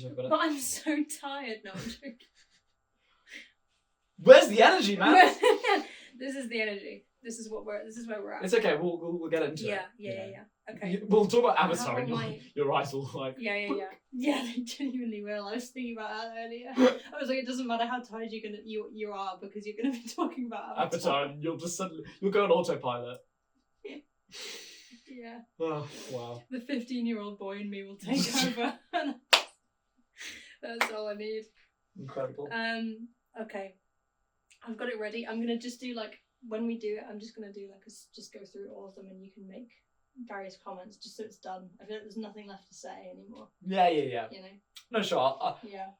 should have got it. But I'm so tired. No, I'm joking. Where's the energy, man? This is the energy. This is where we're at. It's okay. We'll get into it. Yeah. Okay. We'll talk about Avatar, and How your eyes will like. Yeah. Yeah, they genuinely will. I was thinking about that earlier. I was like, it doesn't matter how tired you are because you're gonna be talking about Avatar, and you'll go on autopilot. Yeah. Oh, wow. The 15-year-old boy in me will take over. That's all I need. Incredible. Okay. I've got it ready. I'm gonna just do like when we do it. I'm just gonna do like just go through all of them, and you can make various comments just so it's done. I feel like there's nothing left to say anymore. Yeah. You know. No, sure. Yeah.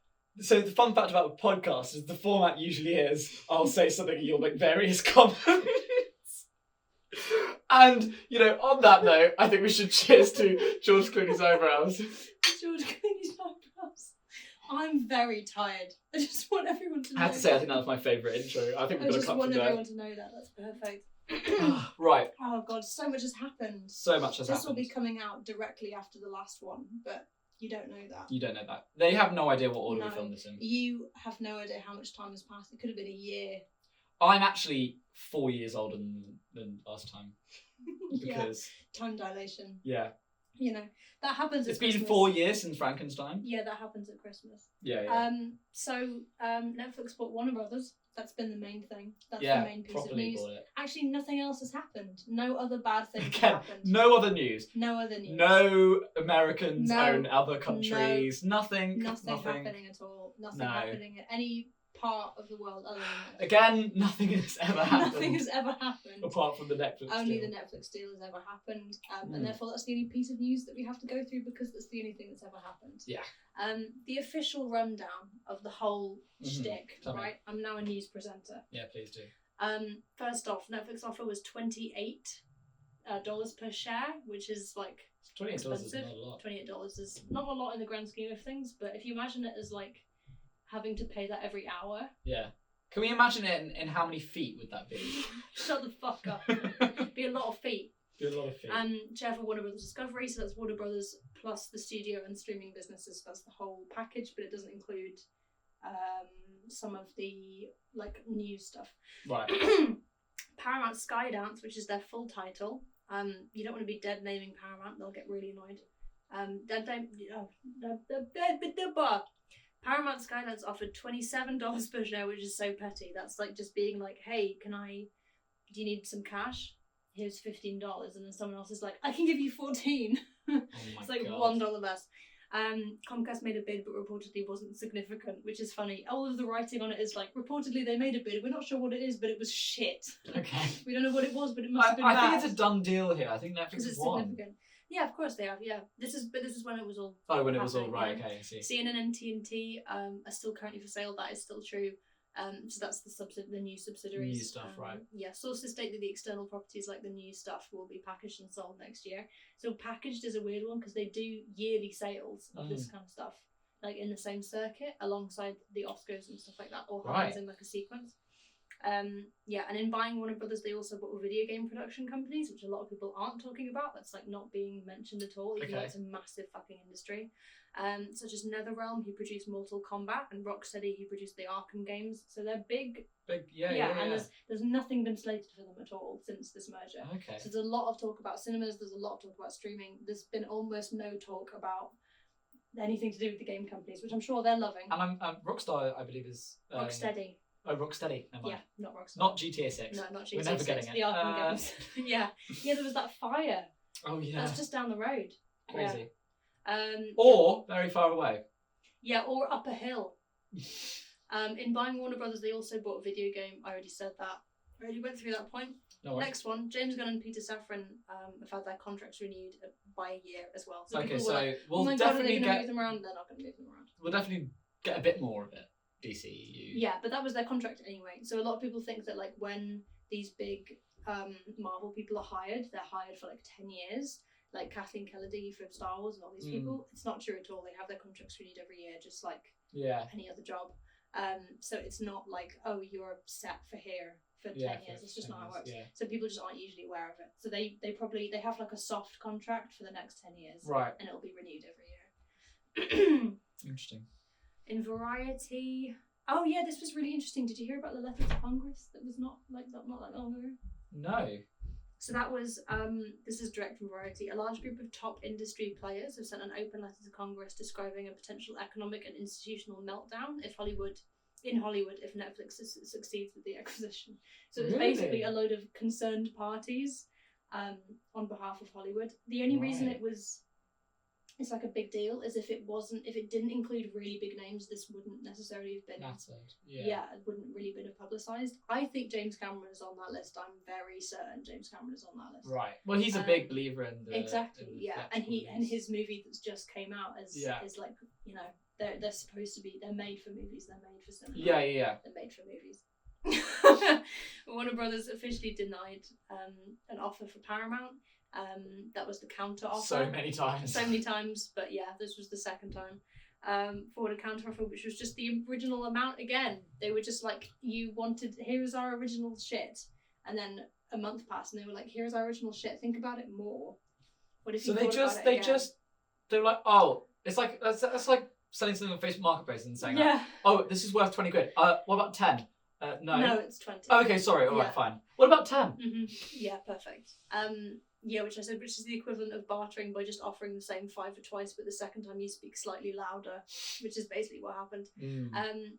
So the fun fact about the podcast is the format usually is I'll say something and you'll make various comments. And, on that note, I think we should cheers to George Clooney's eyebrows. George Clooney's eyebrows. I'm very tired. I just want everyone to know. I have to say, I think that was my favourite intro. I think we've got to cut from there. I just want everyone to know that. That's perfect. Right. Oh, God, so much has happened. So much has happened. This will be coming out directly after the last one, but you don't know that. You don't know that. They have no idea what order we filmed this in. You have no idea how much time has passed. It could have been a year. I'm actually 4 years older than last time. Because time dilation. Yeah. That happens It's at Christmas. been 4 years since Frankenstein. Yeah, that happens at Christmas. Yeah. So Netflix bought Warner Brothers. That's been the main thing. That's the main piece of properly news. bought it. Actually, nothing else has happened. No other bad things have happened. No other news. No other news. No Americans own other countries. Nothing happening at all. Nothing happening in any part of the world other than this. Again, nothing has ever happened. Nothing has ever happened. Apart from the Netflix Only deal. the Netflix deal has ever happened. And therefore that's the only piece of news that we have to go through because that's the only thing that's ever happened. Yeah. The official rundown of the whole shtick, Tell me. right? I'm now a news presenter. Yeah, please do. First off, Netflix offer was $28 per share, which is like $28 expensive. is not a lot. $28 is not a lot in the grand scheme of things, but if you imagine it as like having to pay that every hour. Yeah. Can we imagine it in how many feet would that be? Shut the fuck up. Be a lot of feet. Be a lot of feet. Share for Warner Brothers Discovery, so that's Warner Brothers plus the studio and streaming businesses. That's the whole package, but it doesn't include some of the like news stuff. Right. Paramount Skydance, which is their full title. You don't want to be dead naming Paramount; they'll get really annoyed. Paramount Skydance offered $27 per share, which is so petty. That's like just being like, hey, do you need some cash? Here's $15. And then someone else is like, I can give you 14. It's like God. $1 less. Comcast made a bid, but reportedly wasn't significant, which is funny. All of the writing on it is like, reportedly they made a bid. We're not sure what it is, but it was shit. Okay. We don't know what it was, but it must have been bad. I think it's a done deal here. I think Netflix has won. Significant. Yeah, of course they have. Yeah, this is when it was all. Oh, when it was all right. Okay, I see. CNN and TNT are still currently for sale. That is still true. So that's the new subsidiaries. New stuff, right? Yeah. Sources state that the external properties like the new stuff will be packaged and sold next year. So packaged is a weird one because they do yearly sales of this kind of stuff, like in the same circuit alongside the Oscars and stuff like that, or happens in like a sequence. And in buying Warner Brothers, they also bought video game production companies, which a lot of people aren't talking about. That's like not being mentioned at all, even though it's a massive fucking industry. Such as NetherRealm, who produced Mortal Kombat, and Rocksteady, who produced the Arkham games. So they're big. And there's nothing been slated for them at all since this merger. Okay. So there's a lot of talk about cinemas. There's a lot of talk about streaming. There's been almost no talk about anything to do with the game companies, which I'm sure they're loving. And Rockstar, I believe, is Rocksteady. Oh, Rocksteady. Never mind. Yeah, not Rockstar. Not GTA 6. No, not GTA 6. We're never getting it. The Arkham games. Yeah, there was that fire. Oh yeah. That's just down the road. Crazy. Yeah. Or very far away. Yeah, or up a hill. In buying Warner Brothers, they also bought a video game. I already said that. I already went through that point. No Next one, James Gunn and Peter Safran have had their contracts renewed by a year as well. So okay, people so were like, we'll God, definitely move them around. They're not going to move them around. We'll definitely get a bit more of it. DCEU. Yeah, but that was their contract anyway. So a lot of people think that like when these big Marvel people are hired, they're hired for like 10 years. Like Kathleen Kennedy from Star Wars and all these people. It's not true at all. They have their contracts renewed every year, just like any other job. So it's not like, oh, you're set for here for 10 years. It's just not how it works. Yeah. So people just aren't usually aware of it. So they have like a soft contract for the next 10 years. Right. And it'll be renewed every year. Interesting. In Variety, oh yeah, this was really interesting. Did you hear about the letter to Congress that was not that long ago? No. So that was, this is direct from Variety. A large group of top industry players have sent an open letter to Congress describing a potential economic and institutional meltdown if Hollywood, if Netflix succeeds with the acquisition. So it's basically a load of concerned parties on behalf of Hollywood. The only reason it's like a big deal is if it didn't include really big names, this wouldn't necessarily have been it wouldn't really been publicised. I think James Cameron is on that list. I'm very certain James Cameron is on that list. Right. Well, he's a big believer in the and his movie that's just came out is like, you know, they're supposed to be, they're made for movies, they're made for cinema. Yeah. They're made for movies. Warner Brothers officially denied an offer for Paramount. That was the counter offer. So many times, but yeah, this was the second time. For the counter offer, which was just the original amount again. They were just like, here's our original shit, and then a month passed, and they were like, here's our original shit. Think about it more. What if you? So they're like, oh, it's like that's like selling something on Facebook Marketplace and saying, like, oh, this is worth 20 quid. What about 10? No, it's 20. Oh, okay, sorry. All right, fine. What about 10? Mm-hmm. Yeah, perfect. Which is the equivalent of bartering by just offering the same fiver twice, but the second time you speak slightly louder, which is basically what happened.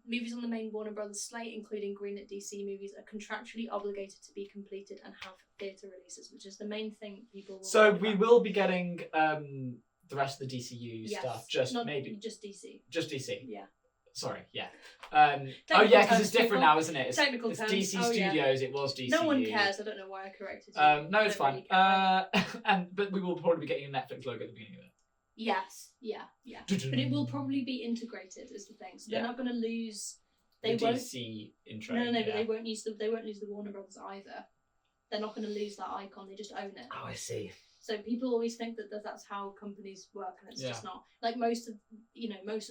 Movies on the main Warner Brothers slate, including greenlit DC movies, are contractually obligated to be completed and have theatre releases, which is the main thing people will. So we will be getting the rest of the DCU stuff, just DC. Just DC. Yeah. Sorry, yeah. Because it's different now, isn't it? Technical it's terms. DC Studios. It was DCU. No one cares. I don't know why I corrected you. No, it's fine. Really but we will probably be getting a Netflix logo at the beginning of it. Yes. Yeah. But it will probably be integrated, is the thing. So they're not going to lose. They won't. DC intro. No. But they won't use the Warner Brothers either. They're not going to lose that icon. They just own it. Oh, I see. So people always think that that's how companies work, and it's just not. Like most of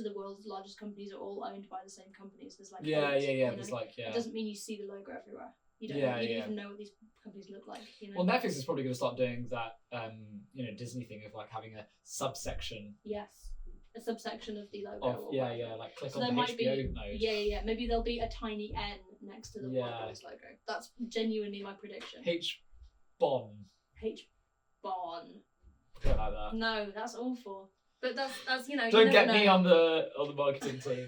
the world's largest companies are all owned by the same companies. There's like There's It doesn't mean you see the logo everywhere. You don't even know what these companies look like. You know? Well, Netflix is probably going to start doing that. Disney thing of like having a subsection. Yes, a subsection of the logo. Like click on the HBO node. Yeah. Maybe there'll be a tiny N next to the Warner Brothers logo. That's genuinely my prediction. H-Bon. Don't like that. No, that's awful. But that's Don't get me on the marketing team.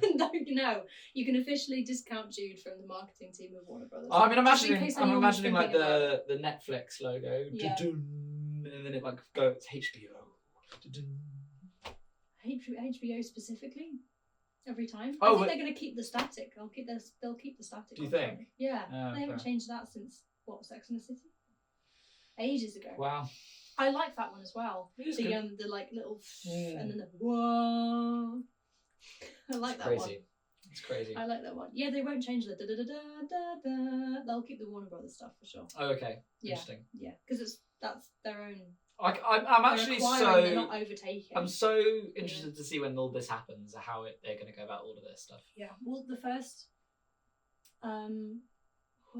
No, you can officially discount Jude from the marketing team of Warner Brothers. I mean, I'm imagining like the Netflix logo, and then it like goes HBO. HBO specifically. Every time. Oh, I think they're going to keep the static. They'll keep the static. Do you think? Yeah, they haven't changed that since Sex and the City? Ages ago. Wow. I like that one as well. The like little and then the whoa. I like that one. It's crazy. I like that one. Yeah, they won't change the da da da da da. They'll keep the Warner Brothers stuff for sure. Oh, okay. Interesting. Yeah, because that's their own. I'm actually they're not overtaking. I'm so interested to see when all this happens, how they're going to go about all of this stuff. Yeah. Well, the first, I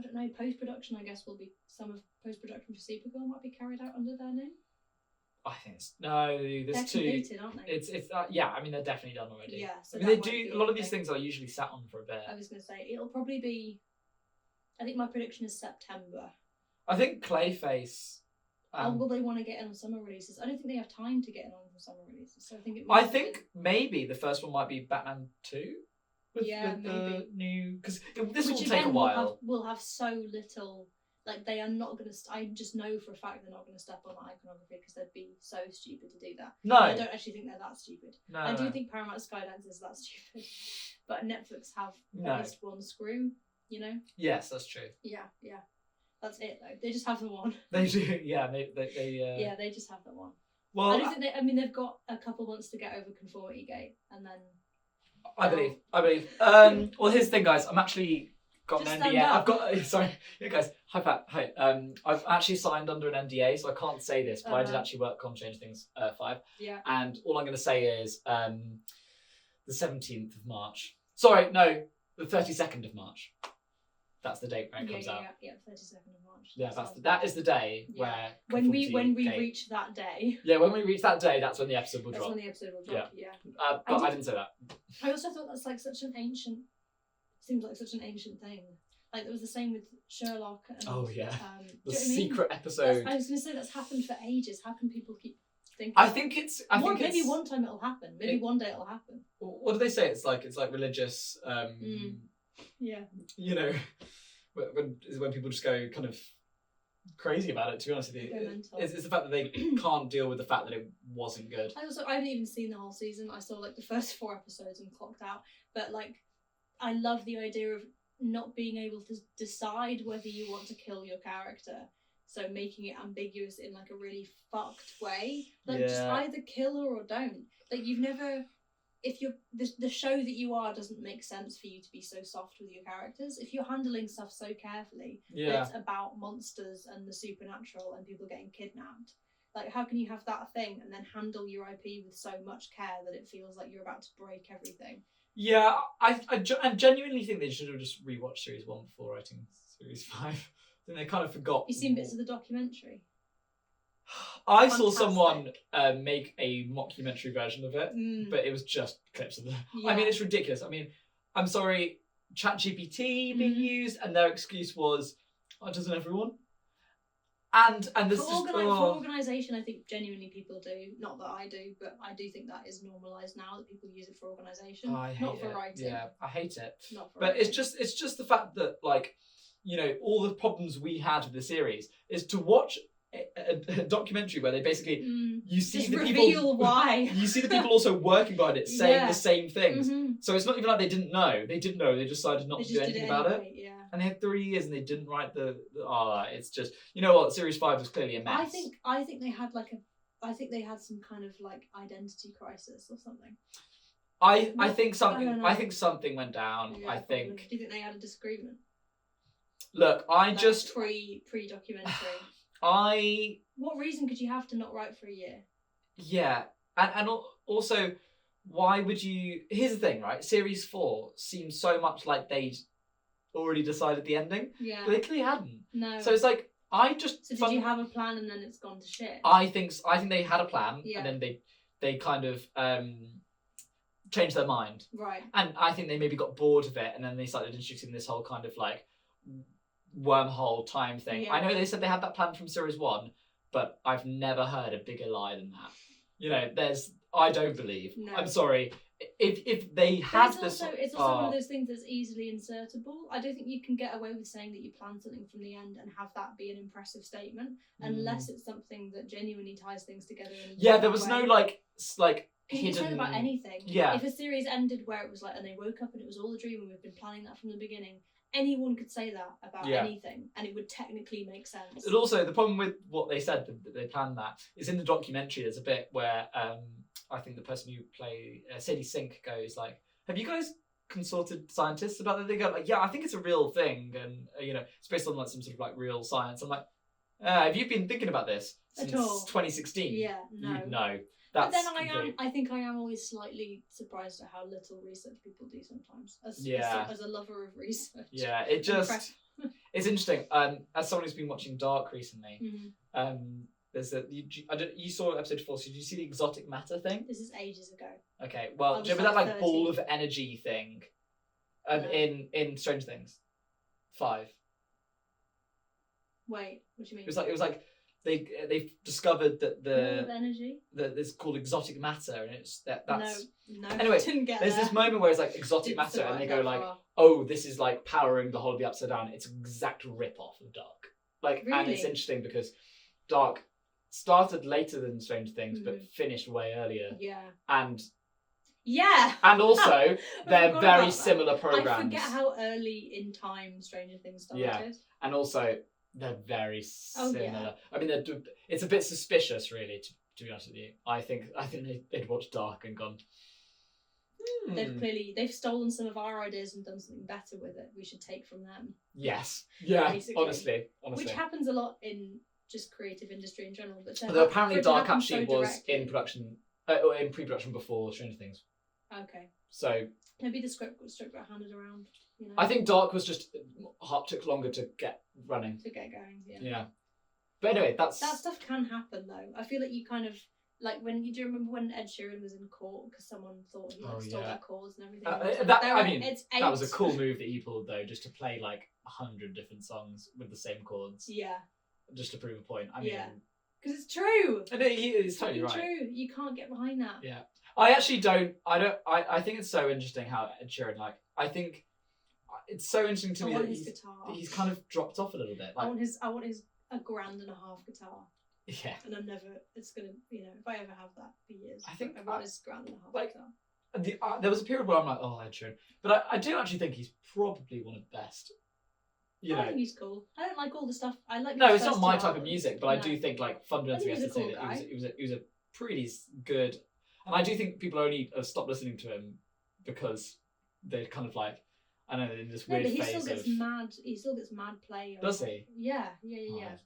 don't know, post-production, I guess, will be some of post-production for Supergirl might be carried out under their name. I think there's two. They're completed, aren't they? It's I mean, they're definitely done already. Yeah. So I mean, they do, a lot of these things are usually sat on for a bit. I was going to say, it'll probably be, I think my prediction is September. I think Clayface... will they want to get in on summer releases? I don't think they have time to get in on for summer releases, so I think maybe the first one might be Batman 2. With maybe. The new... Because this will take a while. Will have so little... Like, they are not going to... I just know for a fact they're not going to step on iconography because they'd be so stupid to do that. No. I don't actually think they're that stupid. No, I do think Paramount Skydance is that stupid. But Netflix have at least one screw, you know? Yes, that's true. Yeah. That's it, though. They just have the one. They do, yeah. They Yeah, they just have the one. Well, I don't think they've got a couple months to get over Conformity Gate, and then... I believe. Well, here's the thing, guys. I'm actually... got an NDA. I've got sorry, yeah, guys. Hi Pat. Hi. I've actually signed under an NDA, so I can't say this, but I did actually work on Change Things 5. Yeah. And all I'm going to say is the 17th of March. Sorry, no, the 32nd of March. That's the date where it comes out. Yeah, 32nd of March. Yeah, that is the day where when we reach that day. Yeah, when we reach that day, that's when the episode will drop. That's when the episode will drop. Yeah. But I didn't say that. I also thought that's like such an ancient. Seems like such an ancient thing. Like it was the same with Sherlock. And, Oh yeah, the secret episode. I was going to say that's happened for ages. How can people keep thinking? I think maybe one time it'll happen. Maybe one day it'll happen. What do they say? It's like religious. Yeah. You know, when people just go kind of crazy about it. To be honest with you, it's the fact that they can't deal with the fact that it wasn't good. I haven't even seen the whole season. I saw like the first 4 episodes and clocked out. But like, I love the idea of not being able to decide whether you want to kill your character, so making it ambiguous in like a really fucked way. Like just either kill her or don't. Like you've never, if you're the show that you are doesn't make sense for you to be so soft with your characters. If you're handling stuff so carefully, it's about monsters and the supernatural and people getting kidnapped. Like how can you have that thing and then handle your IP with so much care that it feels like you're about to break everything? Yeah, I genuinely think they should have just rewatched series 1 before writing series 5. I think they kind of forgot. You've seen bits of the documentary? I saw someone make a mockumentary version of it, but it was just clips of them. Yeah. I mean, it's ridiculous. I mean, I'm sorry, ChatGPT being used, and their excuse was, "Oh, doesn't everyone?" And this for organisation, I think genuinely people do. Not that I do, but I do think that is normalised now that people use it for organisation, not for writing. Yeah, I hate it. Not for but writing. it's just the fact that like, you know, all the problems we had with the series is to watch a documentary where they basically you see just the reveal people why you see the people also working behind it saying the same things. Mm-hmm. So it's not even like they didn't know. They did know. They decided not to do anything about it. Yeah. And they had 3 years and they didn't write it's just, you know what, series 5 was clearly a mess. I think they had they had some kind of like identity crisis or something. I think something went down. Yeah, I think. Probably. Do you think they had a disagreement? Look, just pre-documentary. What reason could you have to not write for a year? Yeah, and also, why would you? Here's the thing, right? Series 4 seems so much like they'd already decided the ending. Yeah, but they clearly hadn't. No. So it's like So did you have a plan and then it's gone to shit? I think they had a plan and then they kind of changed their mind. Right. And I think they maybe got bored of it and then they started introducing this whole kind of like wormhole time thing. Yeah. I know they said they had that plan from series 1, but I've never heard a bigger lie than that. You know, I don't believe. No. I'm sorry. If they had it's also one of those things that's easily insertable. I don't think you can get away with saying that you planned something from the end and have that be an impressive statement unless it's something that genuinely ties things together. There was no like hidden. You can say about anything. Yeah. If a series ended where it was like, and they woke up and it was all a dream and we've been planning that from the beginning, anyone could say that about anything and it would technically make sense. And also, the problem with what they said, that they planned that, is in the documentary there's a bit where I think the person who play Sadie Sink goes like, have you guys consulted scientists about that? They go like, yeah, I think it's a real thing and you know, it's based on like some sort of like real science. I'm like, have you been thinking about this since 2016? Yeah, no. You'd know. But then I think I am always slightly surprised at how little research people do sometimes. As a lover of research. Yeah, it's interesting. As someone who's been watching Dark recently, there's you saw episode 4. So did you see the exotic matter thing? This is ages ago. Okay, well, do you remember that like ball of energy thing? In Strange Things 5. Wait, what do you mean? It was like. They've discovered that energy that it's called exotic matter, and it's that's no. Anyway, didn't get there's this moment where it's like exotic matter, and they go like, "Oh, this is like powering the whole of the Upside Down." It's an exact rip off of Dark. Like, really? And it's interesting because Dark started later than Strange Things, but finished way earlier. Yeah. And I also they're very similar programs. I forget how early in time Stranger Things started. Yeah, and also. They're very similar. Yeah. I mean, it's a bit suspicious, really, to be honest with you. I think they'd watched Dark and gone. They've stolen some of our ideas and done something better with it. We should take from them. Yes. Yeah. Basically. Honestly. Which happens a lot in just creative industry in general. But although apparently Dark actually was in production, in pre-production before Stranger Things. Okay. So maybe the script got handed around. You know? I think Dark was just took longer to get running. To get going, yeah. Yeah. But anyway, that stuff can happen though. I feel like you kind of Like do you remember when Ed Sheeran was in court because someone thought he stole their chords and everything? That was a cool move that he pulled though, just to play like 100 different songs with the same chords. Yeah. Just to prove a point. I mean, because it's true. And it's totally right. True. You can't get behind that. Yeah. I actually don't. I think it's so interesting how Ed Sheeran, like, I think it's so interesting to me that he's kind of dropped off a little bit. Like, I want his $1.5 grand guitar. Yeah. And it's gonna, if I ever have that for years, I think I want his $1.5 grand guitar. There was a period where I'm like, oh, Ed Sheeran, but I do actually think he's probably one of the best. I think he's cool. I don't like all the stuff. I like. No, it's not my type of music, but I do think, like, fundamentally, we have to say that he was a pretty good. And I do think people only have stopped listening to him because they're kind of like, I don't know, in this weird phase of. He still gets mad play. Does he? Yeah. I guess.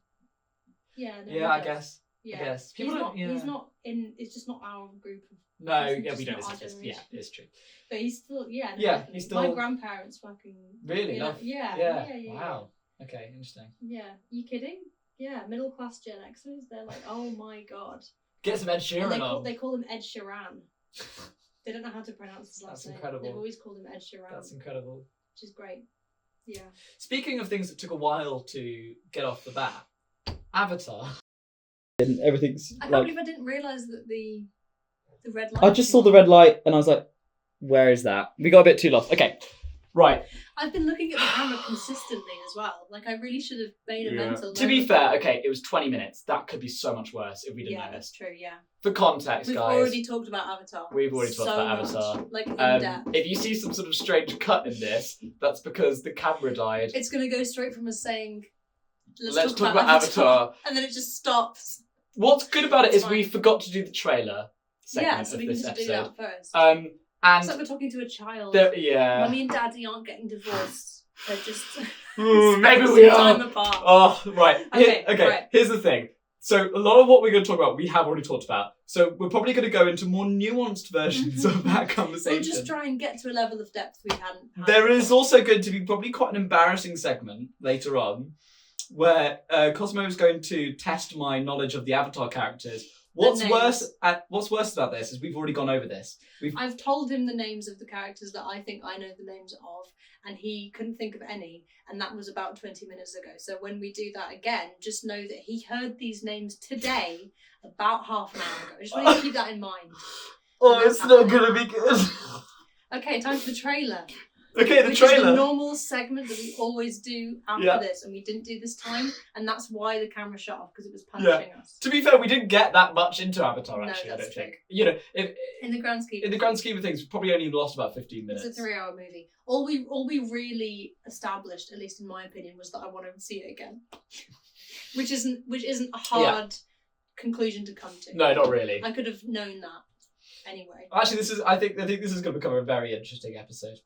Yeah. I guess. He's not in. It's just not our group. No, yeah, we don't listen to this. Yeah, it's true. But he's still, he's still. My grandparents fucking. Really? Yeah. Wow. Okay, interesting. Yeah. You kidding? Yeah, middle class Gen Xers. They're like, oh my god. Get some Ed Sheeran on. They call him Ed Sheeran. They don't know how to pronounce his last name. That's incredible. They've always called him Ed Sheeran. That's incredible. Which is great. Yeah. Speaking of things that took a while to get off the bat, Avatar. And everything's. I can't believe I didn't realise that the red light. I just saw the red light and I was like, where is that? We got a bit too lost. Okay. Right. I've been looking at the camera consistently as well. Like, I really should have made a mental note. To be fair, okay, it was 20 minutes. That could be so much worse if we didn't know this. That's true, yeah. For context, We've guys. We've already talked about Avatar. Avatar. Like, in depth. If you see some sort of strange cut in this, that's because the camera died. It's going to go straight from us saying, let's talk about Avatar. And then it just stops. What's good about it is we forgot to do the trailer segment of this episode. Do that first. And it's like we're talking to a child. Yeah. Mummy and Daddy aren't getting divorced. They're just maybe we are. Time apart. Oh, right. Okay. Right. Here's the thing. So a lot of what we're going to talk about, we have already talked about. So we're probably going to go into more nuanced versions of that conversation. We'll just try and get to a level of depth we hadn't had. There is also going to be probably quite an embarrassing segment later on, where Cosmo is going to test my knowledge of the Avatar characters. What's worse about this is we've already gone over this. I've told him the names of the characters that I think I know the names of, and he couldn't think of any, and that was about 20 minutes ago. So when we do that again, just know that he heard these names today about half an hour ago. I just want you to keep that in mind. Oh, it's not going to be good. Okay, time for the trailer. Okay, Which is the normal segment that we always do after this, and we didn't do this time, and that's why the camera shut off, because it was punishing us. To be fair, we didn't get that much into Avatar, actually, I don't think. In the grand scheme of things, we probably only lost about 15 minutes. It's a 3-hour movie. All we really established, at least in my opinion, was that I want to see it again. which isn't a hard conclusion to come to. No, not really. I could have known that anyway. Actually, I think this is going to become a very interesting episode.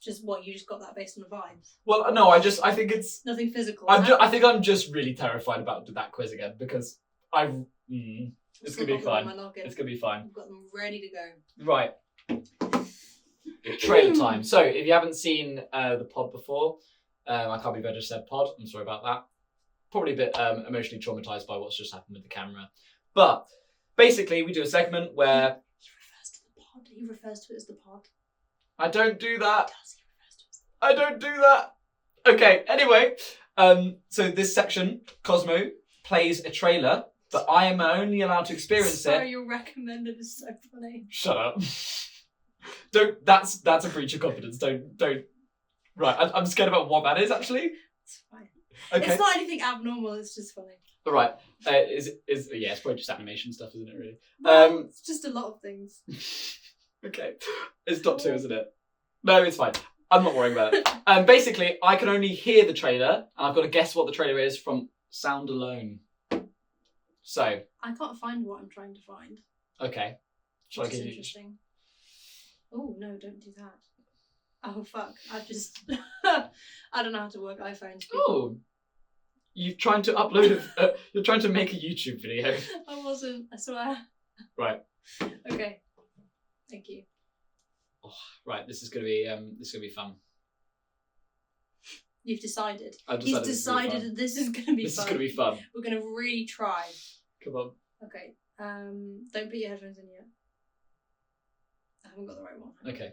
Just what, you just got that based on a vibe? Well, no, I think it's nothing physical. I think I'm just really terrified about that quiz again because it's gonna be fine. It's gonna be fine. I've got them ready to go. Right. Trailer time. So if you haven't seen the pod before, I can't believe I just said pod. I'm sorry about that. Probably a bit emotionally traumatized by what's just happened with the camera. But basically, we do a segment where he refers to it as the pod. I don't do that. I don't do that. Okay, anyway. So this section, Cosmo plays a trailer, but I am only allowed to experience it. Sorry, your recommended is so funny. Shut up. Don't. That's a breach of confidence. Don't. Right, I'm scared about what that is actually. It's fine. Okay. It's not anything abnormal. It's just funny. All right. It's probably just animation stuff, isn't it? Really. Well, it's just a lot of things. Okay, it's Doctor Who, isn't it? No, it's fine. I'm not worrying about it. Basically, I can only hear the trailer, and I've got to guess what the trailer is from sound alone. So I can't find what I'm trying to find. Okay. Shall I give you? Interesting. Oh no! Don't do that. Oh fuck! I've just I don't know how to work iPhones. Oh, you're trying to upload you're trying to make a YouTube video. I wasn't. I swear. Right. Okay. Thank you. Oh, right, this is gonna be fun. You've decided. He's decided that this is gonna be fun. This is gonna be fun. We're gonna really try. Come on. Okay. Don't put your headphones in yet. I haven't got the right one. Okay.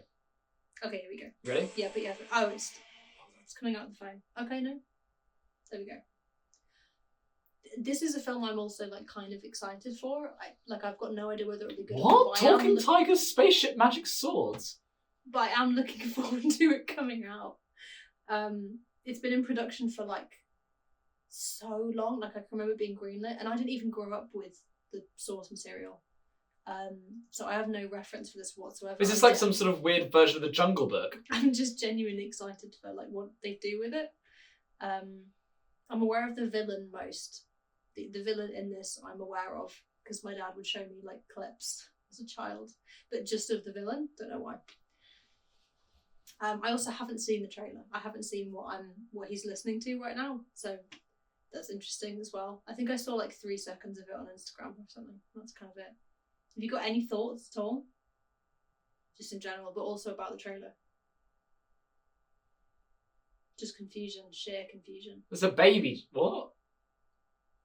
Okay, here we go. Ready? Yeah, put your headphones. Oh, it's coming out of the phone. Okay, no. There we go. This is a film I'm also like kind of excited for. I've got no idea whether it'll be good. What? But Talking tigers, spaceship, magic swords? But I am looking forward to it coming out. It's been in production for like so long. Like I can remember being greenlit, and I didn't even grow up with the source material. So I have no reference for this whatsoever. Is this like some sort of weird version of the Jungle Book? I'm just genuinely excited for like what they do with it. I'm aware of the villain most. The villain in this I'm aware of because my dad would show me like clips as a child, but just of the villain. Don't know why. I also haven't seen the trailer. I haven't seen what he's listening to right now, so that's interesting as well. I think I saw like 3 seconds of it on Instagram or something. That's kind of it. Have you got any thoughts at all? Just in general, but also about the trailer. Just confusion, sheer confusion. There's a baby. What?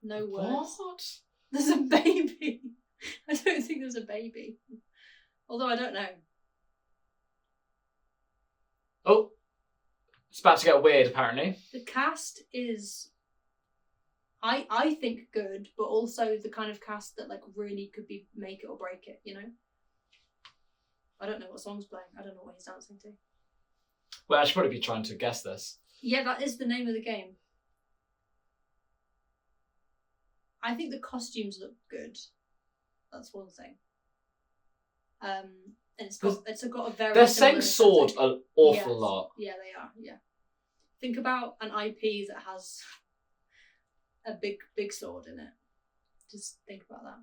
No words. What? There's a baby. I don't think there's a baby. Although I don't know. Oh, it's about to get weird, apparently. The cast is, I think, good, but also the kind of cast that like really could be make it or break it. You know. I don't know what song's playing. I don't know what he's dancing to. Well, I should probably be trying to guess this. Yeah, that is the name of the game. I think the costumes look good. That's one thing. And it's got a very. They're saying similar sword aesthetic. an awful lot. Yeah, they are. Yeah. Think about an IP that has a big sword in it. Just think about that.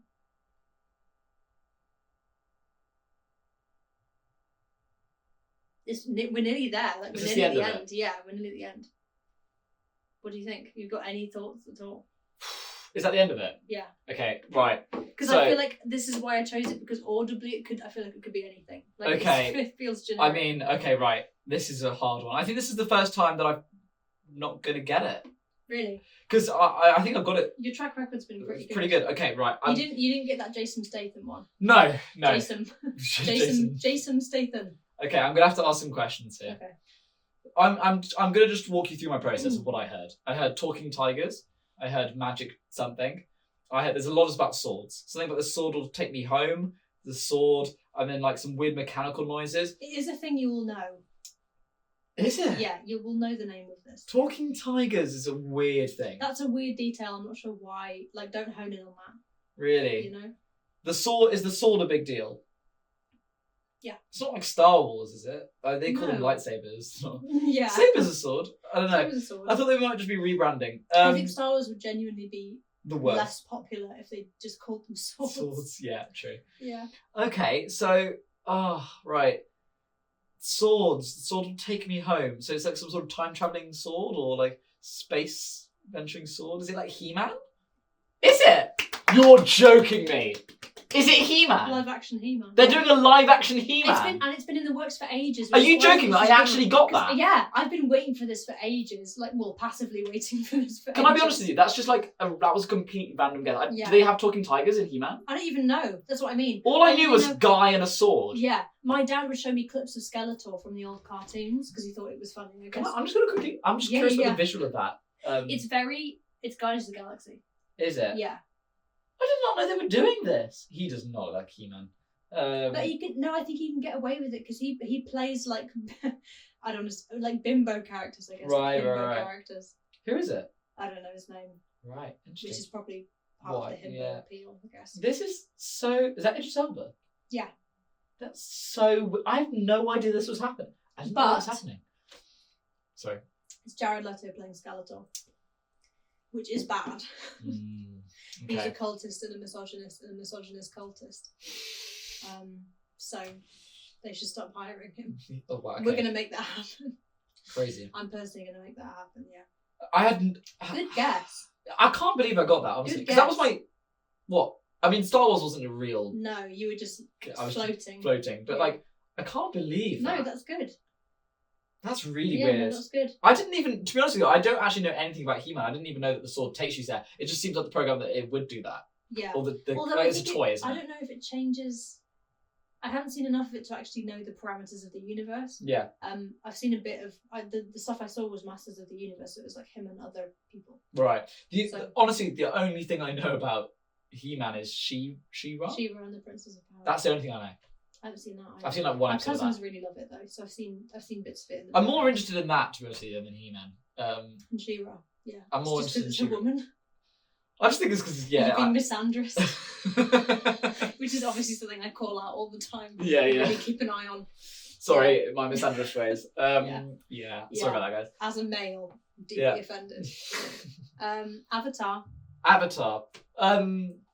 We're nearly there. Like Is we're this nearly the at end the of end. Yeah, we're nearly at the end. What do you think? You got any thoughts at all? Is that the end of it? Yeah. Okay, right. Because So- I feel like this is why I chose it, because audibly I feel like it could be anything. Like Okay. it feels generic. I mean, okay, right. This is a hard one. I think this is the first time that I'm not gonna get it. Really? Because I think I've got it Your track record's been pretty good. pretty good. Okay, right. You didn't get that Jason Statham one. No. Jason Statham. Okay, I'm gonna have to ask some questions here. Okay. I'm gonna just walk you through my process of what I heard. I heard talking tigers. I heard magic something. I heard there's a lot about swords. Something about the sword will take me home. The sword, and then like some weird mechanical noises. It is a thing you will know. Is it? Yeah, you will know the name of this. Talking tigers is a weird thing. That's a weird detail. I'm not sure why. Like, don't hone in on that. Really? You know? The sword is the sword a big deal? Yeah. It's not like Star Wars, is it? They call them No. lightsabers. Yeah. Saber's a sword. I don't know. Saber's a sword. I thought they might just be rebranding. I think Star Wars would genuinely be the worst. less popular if they just called them swords. Swords, yeah, true. Yeah. Okay, so, right. Swords. The sword will take me home. So it's like some sort of time traveling sword or like space venturing sword. Is it like He-Man? Is it? You're joking me. Is it He-Man? Live action He-Man. They're doing a live action He-Man. It's been in the works for ages. Are you joking that I actually got that? Yeah, I've been waiting for this for ages. Like, well, passively waiting for this for ages. Can I be honest with you? That's just like that was a complete random guess. Yeah. Do they have talking tigers in He-Man? I don't even know. That's what I mean. All I knew was know- guy and a sword. Yeah, my dad would show me clips of Skeletor from the old cartoons because he thought it was funny. I guess. I'm just curious about the visual of that. It's Guardians of the Galaxy. Is it? Yeah, I did not know they were doing this. He does not like He-Man. but he can. No, I think he can get away with it because he plays like I don't know, like bimbo characters. I guess. Right. Characters. Who is it? I don't know his name, Right, which interesting. is probably part of the himbo Yeah. appeal, I guess. This is so. Is that Idris Elba? Yeah. That's so. I have no idea this was happening. I didn't know what was But- happening. Sorry. It's Jared Leto playing Skeletor, which is bad. He's a Okay. cultist and a misogynist cultist. So they should stop hiring him. Oh, wow, okay. We're gonna make that happen. Crazy. I'm personally gonna make that happen. Yeah. I hadn't. Good guess. I can't believe I got that, honestly. Good Because that was guess. my. What? I mean, Star Wars wasn't a real No, you were just I was floating. floating, but Yeah. like, I can't believe No, that. that's good. That's really Yeah, weird. no, that's good. I didn't even, to be honest with you, I don't actually know anything about He-Man. I didn't even know that the sword takes you there. It just seems like the program that it would do that. Yeah. Or the Although it's a toy, isn't I it? don't know if it changes. I haven't seen enough of it to actually know the parameters of the universe. Yeah. I've seen a bit of the stuff I saw was Masters of the Universe. So it was like him and other people. Right. So- Honestly, the only thing I know about He-Man is She-Ra. She-Ra and the Princess of Power. That's the only thing I know. I haven't seen that. Either. I've seen like one My episode of cousins that. really love it though, so I've seen bits of it. I'm more interested in that, to be honest with you, than He-Man. And She-Ra, yeah. I'm more just interested in because it's a She-Ra. woman. I just think it's because You've been misandrous, which is obviously something I call out all the time. Yeah. Really keep an eye on. Sorry, my misandrous phrase. Yeah. Sorry about that, guys. As a male, deeply offended. Avatar. Avatar.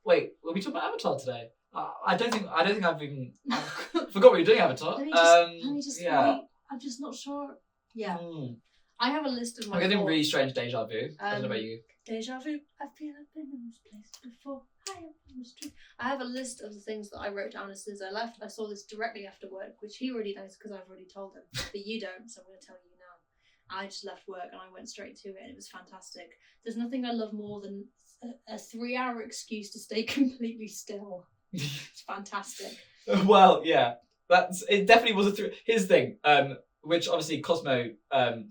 Wait, were we talking about Avatar today? I don't think I've even forgot what you're doing, Avatar. Let me just. Yeah. I'm just not sure. Yeah. Mm. I have a list of my. I'm getting thoughts. really strange deja vu. I don't know about you. Deja vu. I feel I've been in this place before. I have a list of the things that I wrote down as soon as I left. I saw this directly after work, which he already knows because I've already told him, but you don't, so I'm going to tell you now. I just left work and I went straight to it, and it was fantastic. There's nothing I love more than a 3-hour excuse to stay completely still. It's fantastic. Well, yeah, it. Definitely was a three. Here's the thing. Which obviously Cosmo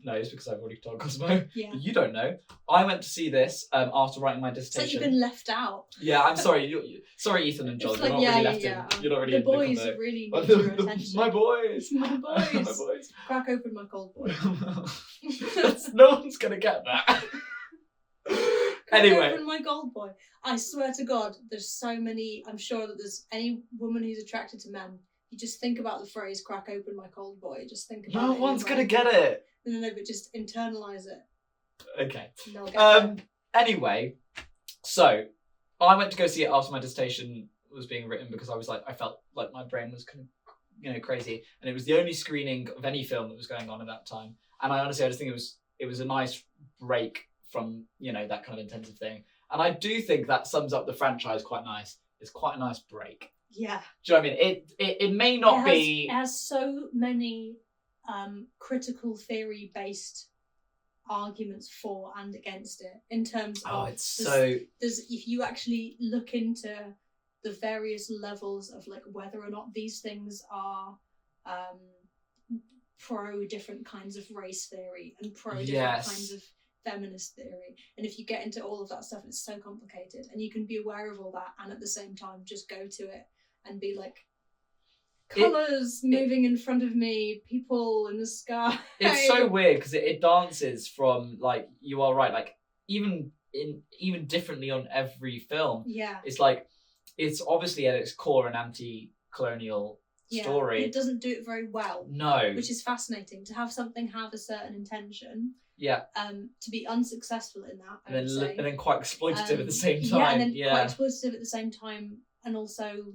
knows because I've already told Cosmo. Yeah. But you don't know. I went to see this after writing my It's like dissertation. you've been left out. Yeah, I'm sorry. Sorry, Ethan and John. It's You're like, not really left yeah. in. You're not really the in boys the combo. really need your attention. My boys. My boys. My boys. Crack open my cold boy. No one's gonna get that. Anyway. Open my gold boy. I swear to God, there's so many. I'm sure that there's any woman who's attracted to men. You just think about the phrase "crack open my cold boy." Just think about it. No in one's your gonna mind. get it. No, but just internalize it. Okay. And they'll get it. Anyway, so I went to go see it after my dissertation was being written because I felt like my brain was kind of, crazy, and it was the only screening of any film that was going on at that time. And I just think it was a nice break from that kind of intensive thing. And I do think that sums up the franchise quite nice. It's quite a nice break. Yeah. Do you know what I mean? It may not be. It has so many critical theory based arguments for and against it in terms of there's if you actually look into the various levels of like whether or not these things are pro different kinds of race theory and pro different kinds of feminist theory, and if you get into all of that stuff, it's so complicated, and you can be aware of all that and at the same time just go to it and be like, colours moving in front of me, people in the sky. It's so weird because it dances from, like, you are right, like even differently on every film. Yeah, it's like it's obviously at its core an anti-colonial story. It doesn't do it very well. No, which is fascinating to have something have a certain intention. Yeah. To be unsuccessful in that, and then quite exploitative at the same time. Yeah, and then quite exploitative at the same time, and also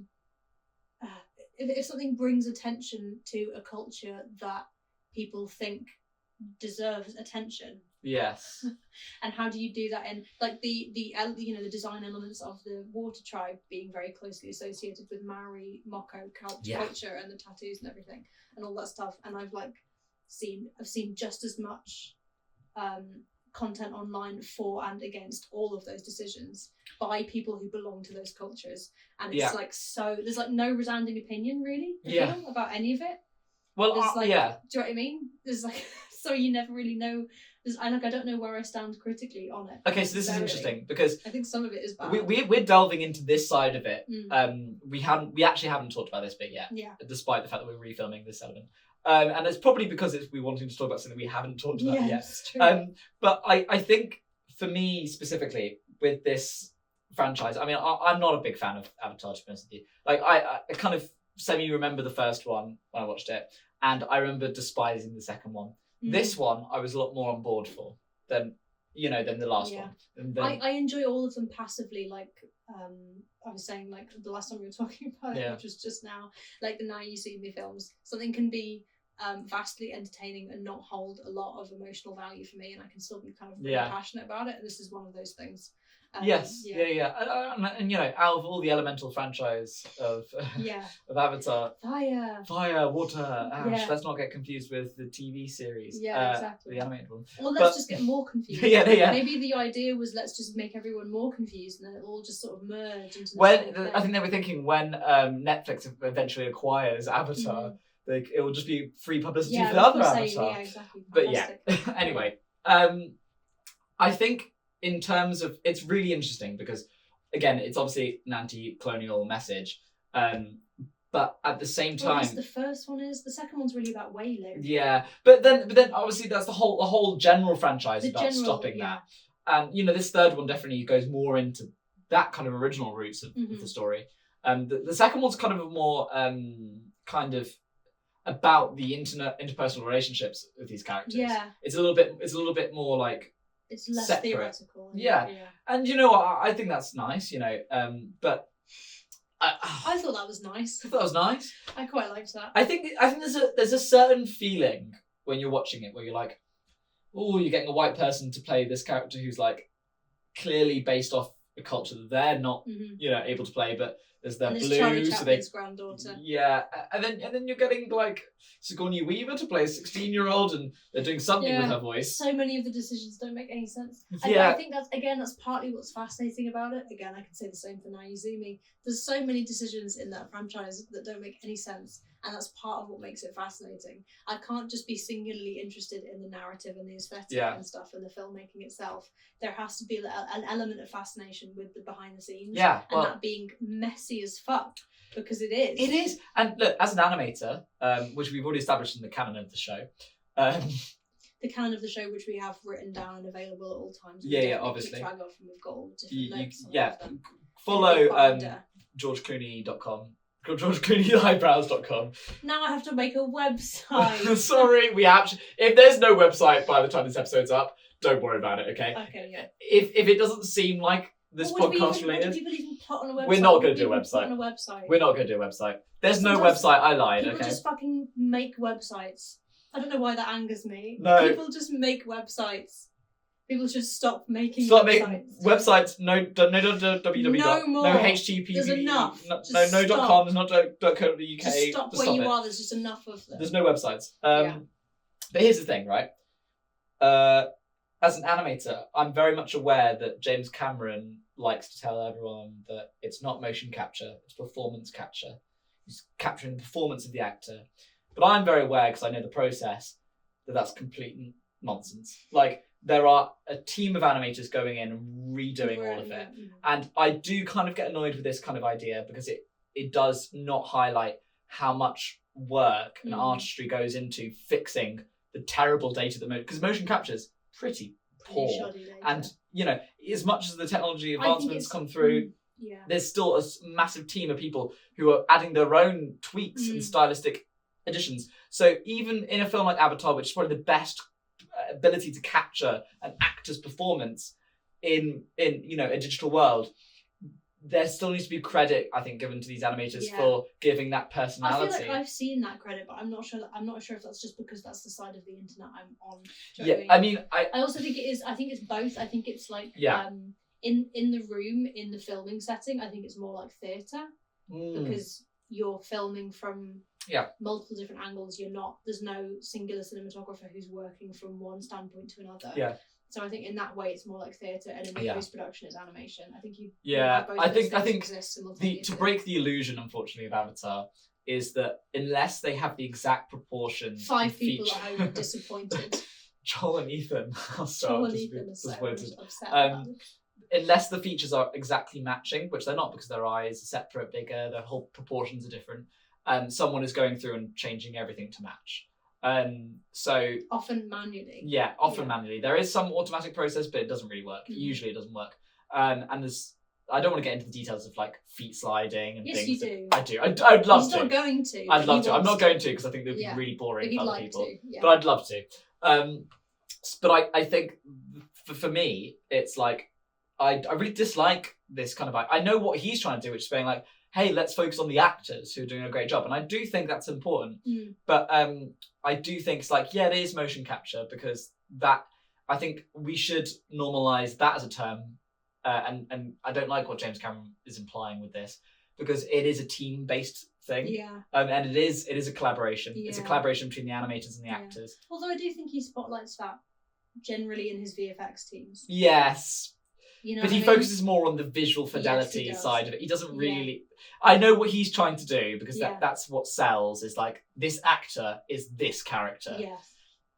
if something brings attention to a culture that people think deserves attention. Yes. And how do you do that in like the design elements of the water tribe being very closely associated with Maori Moko culture and the tattoos and everything and all that stuff, and I've seen just as much content online for and against all of those decisions by people who belong to those cultures, and it's like, so there's like no resounding opinion really about any of it. Well, do you know what I mean? There's like so you never really know. I don't know where I stand critically on it. Okay, so this is interesting because I think some of it is bad. We're delving into this side of it. We actually haven't talked about this bit yet. Yeah. Despite the fact that we're refilming this element. And it's probably because we wanting to talk about something we haven't talked about yet. It's true. But I think for me specifically with this franchise, I mean, I'm not a big fan of Avatar, to be honest with you. Like I kind of semi-remember the first one when I watched it, and I remember despising the second one. This one I was a lot more on board for than the last one. And then, I enjoy all of them passively, like I was saying, like the last time we were talking about it, which was just now, like the Now You See Me films. Something can be vastly entertaining and not hold a lot of emotional value for me, and I can still be kind of really passionate about it, and this is one of those things. Yes, yeah. And you know, out of all the Elemental franchise of of Avatar, fire, water, ash. Yeah. Let's not get confused with the TV series. Yeah, exactly. The animated one. Or let's just get more confused. Yeah. Maybe the idea was let's just make everyone more confused, and then it all just sort of merge into. I think they were thinking when Netflix eventually acquires Avatar, it will just be free publicity for the other Avatar. Yeah, exactly. But anyway, I think in terms of, it's really interesting because, again, it's obviously an anti-colonial message, but at the same time, well, the first one is. The second one's really about whaling. Yeah, but then obviously that's the whole general franchise about stopping that, and you know, this third one definitely goes more into that kind of original roots of the story. The second one's kind of a more kind of about the interpersonal relationships with these characters. Yeah, it's a little bit more like. It's less separate. theoretical. Yeah, and you know what? I think that's nice. You know, but I thought that was nice. I thought that was nice. I quite liked that. I think there's a certain feeling when you're watching it where you're like, oh, you're getting a white person to play this character who's like clearly based off a culture that they're not, you know, able to play, but there's their blue, Charlie so they granddaughter. Yeah, and then you're getting like Sigourney Weaver to play a 16-year-old, and they're doing something with her voice. So many of the decisions don't make any sense. Yeah. I think that's partly what's fascinating about it. Again, I can say the same for Now You See Me. There's so many decisions in that franchise that don't make any sense, and that's part of what makes it fascinating. I can't just be singularly interested in the narrative and the aesthetic and stuff and the filmmaking itself. There has to be an element of fascination with the behind the scenes. Yeah, and that being messy as fuck, because it is. It is. And look, as an animator, which we've already established in the canon of the show. The canon of the show, which we have written down and available at all times. Obviously. Keep track of, and we've got all the different notes. Follow GeorgeClooney.com. GeorgeClooneyeyebrows.com. Now I have to make a website. Sorry, if there's no website by the time this episode's up, don't worry about it, okay? Okay, yeah. If it doesn't seem like this podcast related, what do people even put on a website? We're not going to do a website. We're not going to do a website. There's no website. I lied. People just fucking make websites. I don't know why that angers me. No. People just make websites. People should stop making websites. No www. No more. No HTTP. There's enough. No .com. Not .co.uk. Just stop where you are. There's just enough of them. There's no websites. But here's the thing, right? As an animator, I'm very much aware that James Cameron likes to tell everyone that it's not motion capture, it's performance capture. He's capturing the performance of the actor. But I'm very aware, because I know the process, that that's complete nonsense. Like, there are a team of animators going in and redoing all of it. And I do kind of get annoyed with this kind of idea, because it does not highlight how much work and artistry goes into fixing the terrible data that because motion capture is pretty poor. And, you know, as much as the technology advancements come through, there's still a massive team of people who are adding their own tweaks and stylistic additions. So even in a film like Avatar, which is probably the best ability to capture an actor's performance in you know, a digital world, there still needs to be credit, I think, given to these animators for giving that personality. I feel like I've seen that credit, but I'm not sure if that's just because that's the side of the internet I'm on. I mean, I also think it is. I think it's both. I think it's like in the room, in the filming setting, I think it's more like theatre because you're filming from multiple different angles. There's no singular cinematographer who's working from one standpoint to another. Yeah. So I think in that way it's more like theatre, and in the post-production it's animation. I think I think to break the illusion, unfortunately, of Avatar is that unless they have the exact proportion, 5 people at home are disappointed. Joel and Ethan. Joel and Ethan are so upset. Unless the features are exactly matching, which they're not because their eyes are separate, bigger, their whole proportions are different. Someone is going through and changing everything to match. So often manually. Yeah, often manually. There is some automatic process, but it doesn't really work. Usually it doesn't work. And there's, I don't want to get into the details of like feet sliding and things. Yes, you do. I do. I'd love to. He's not going to. I'd love to. I'm not going to because I think it would be really boring for other people. But I'd love to. But I think for me, it's like, I really dislike this kind of, I know what he's trying to do, which is being like, hey, let's focus on the actors who are doing a great job. And I do think that's important. But I do think it's like, it is motion capture, because that, I think we should normalise that as a term and I don't like what James Cameron is implying with this, because it is a team-based thing. Yeah. And it is a collaboration. It's a Yeah. collaboration between the animators and the Yeah. actors. Although I do think he spotlights that generally in his VFX teams. Yes. You know But what he I mean? focuses more on the visual fidelity does. side of it. He doesn't Yeah. really... I know what he's trying to do, because Yeah. that's what sells, is like, this actor is this character. Yes.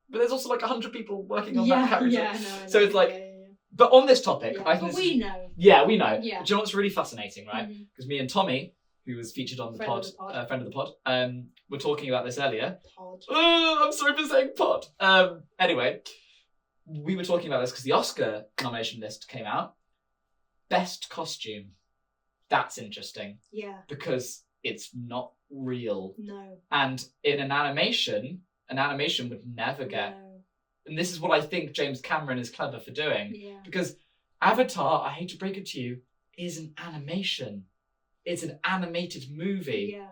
But there's also like 100 people working on Yeah, that character. yeah, I know. So it's like... Yeah. But on this topic, Yeah. I think But this we is- know. Yeah, we know. Yeah. Do you know what's really fascinating, right? Mhm. Because me and Tommy, who was featured on the Friend of the pod. friend of the pod, were talking about this earlier. Pod. I'm sorry for saying pod. Anyway, we were talking about this because the Oscar nomination list came out. Best costume. That's interesting, Yeah. because it's not real. No. And in an animation would never get... No. And this is what I think James Cameron is clever for doing. Yeah. Because Avatar, I hate to break it to you, is an animation. It's an animated movie. Yeah.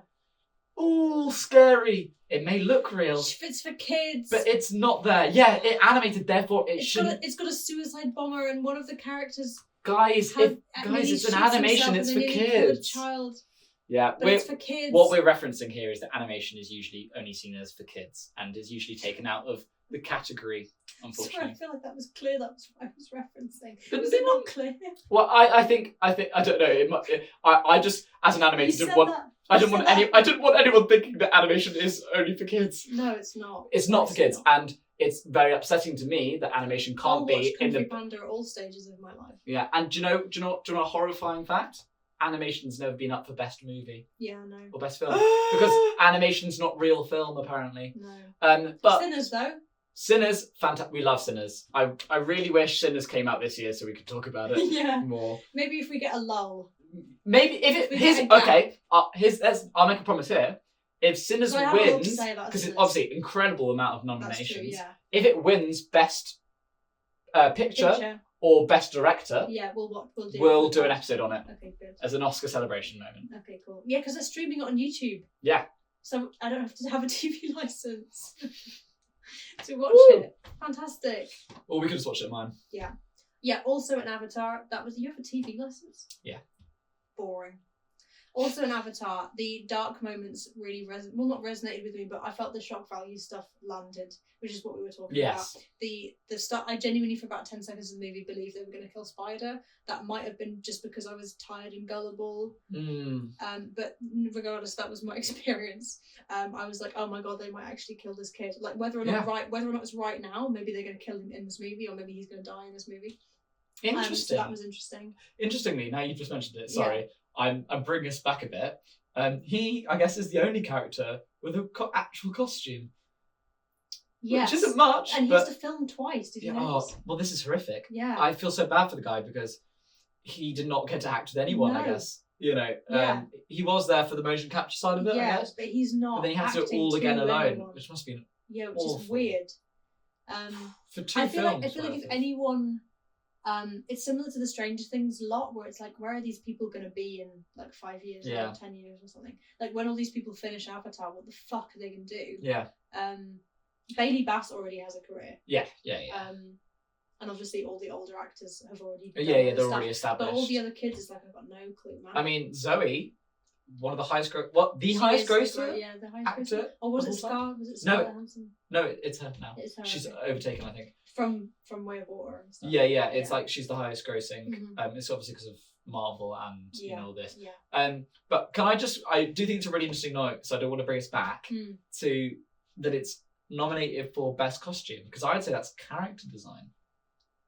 All scary. It may look real, It's for kids. but it's not there. Yeah, it animated, therefore it shouldn't. It's got a suicide bomber, and one of the characters. Guys, Have, it's an animation. It's for kids. Child, Yeah, but it's for kids. what we're referencing here is that animation is usually only seen as for kids and is usually taken out of the category, Sorry, I unfortunately. feel like that was clear. That was what I was referencing. But Was they it not clear? Well, I think I don't know. I just, as an animator, You didn't said want. that. I You didn't said want that. I didn't want anyone thinking that animation is only for kids. No, it's not. It's not for kids, not. and it's very upsetting to me that animation I'll can't watch be Kung in Fu the... Panda at all stages of my life. Yeah, and do you know a horrifying fact? Animation's never been up for best movie Yeah, no. or best film, because animation's not real film apparently. No. But Sinners, though. Sinners, fantastic. We love Sinners. I really wish Sinners came out this year so we could talk about it Yeah. more. Maybe if we get a lull. Maybe if it We his get a gap. okay, I'll make a promise here. If Sinners So I have a lot to wins, say about because it's Sinners. obviously incredible amount of That's nominations. true, yeah. If it wins best picture or best director, Yeah, we'll do. we'll it. do an episode on it Okay, good. as an Oscar celebration moment. Okay, cool. Yeah, because they're streaming it on YouTube. Yeah. So I don't have to have a TV license to watch Woo. it. Fantastic. Or we could just watch it at mine. Yeah, also an Avatar. You have a TV license? Yeah. Boring. Also an Avatar, the dark moments really not resonated with me, but I felt the shock value stuff landed, which is what we were talking Yes. about. The start, I genuinely for about 10 seconds of the movie believed they were going to kill Spider. That might have been just because I was tired and gullible. But regardless, that was my experience. I was like, oh my god, they might actually kill this kid. Like whether or not it's right now, maybe they're going to kill him in this movie, or maybe he's going to die in this movie. Interesting. So that was interesting. Interestingly, now you've just mentioned it, sorry, I'm bringing us back a bit. He, I guess, is the only character with a actual costume. Yes. Which isn't much, And he but... has to film twice, did you Yeah, notice? well, this is horrific. Yeah. I feel so bad for the guy because he did not get to act with anyone, I No. guess. You know, Yeah. he was there for the motion capture side of it, I Yeah, guess. but he's not. But then he had to do it acting all again to alone, anyone. which must have been Yeah, which is awful. weird. for two I feel films. like if worth of- anyone, it's similar to the Stranger Things lot, where it's like, where are these people going to be in like 5 years Yeah. or 10 years or something? Like when all these people finish Avatar, what the fuck are they going to do? Yeah, Bailey Bass already has a career. yeah. And obviously all the older actors have already. They're stuff. already established. But all the other kids, it's like I've got no clue, man. I mean, Zoe, one of the highest She highest is the grosser great- yeah, the highest grosser. actor. Or was of it all time? Scar? Was it No. Scarlett Johansson? No, it's her now. It's her. She's okay. overtaken, I think. From Way of Water and stuff. Yeah. It's like she's the highest grossing. Mhm. It's obviously because of Marvel and you know all this. Yeah. But I do think it's a really interesting note, so I don't want to bring us back to that it's nominated for best costume, because I would say that's character design,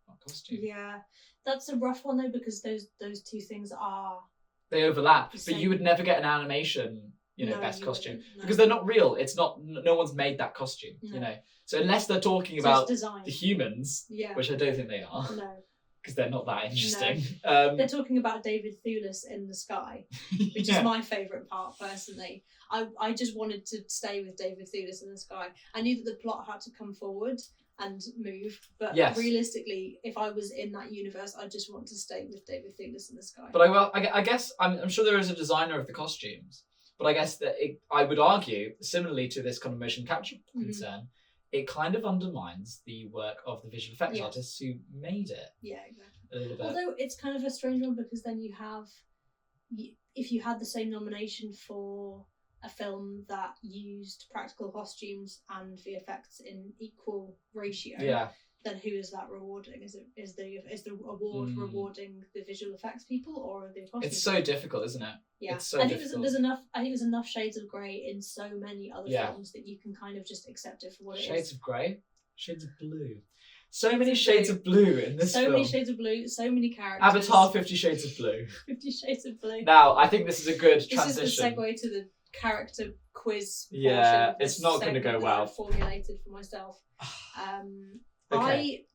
not costume. Yeah, that's a rough one though, because those two things are. They overlap, The but same. you would never get an animation, No, best you costume, wouldn't, no. because they're not real. It's not. No one's made that costume, No. So unless they're talking So about it's design. the humans, Yeah. which I don't think they are, No, because they're not that interesting. they're talking about David Thewlis in the sky, which Yeah. is my favourite part personally. I just wanted to stay with David Thewlis in the sky. I knew that the plot had to come forward and move, but Yes. realistically, if I was in that universe, I just want to stay with David Thewlis in the sky. But I guess I'm sure there is a designer of the costumes, but I guess that I would argue, similarly to this kind of motion capture concern, it kind of undermines the work of the visual effects Yes. artists who made it Yeah, exactly. a little bit. Although it's kind of a strange one because then if you had the same nomination for a film that used practical costumes and VFX in equal ratio, Yeah. then who is that rewarding? Is the award rewarding the visual effects people or the costume? It's so difficult, isn't it? Yeah, It's so I think difficult. there's enough. I think there's enough shades of grey in so many other Yeah. films that you can kind of just accept it for what it is. Shades of grey, shades of blue. So many shades of blue in this film. So many shades of blue. So many characters. Avatar, 50 Shades of Blue. 50 Shades of Blue. Now, I think this is a good This transition. is the segue to the character quiz. Yeah, portion of it's this not gonna segment go that well. I formulated for myself. Okay.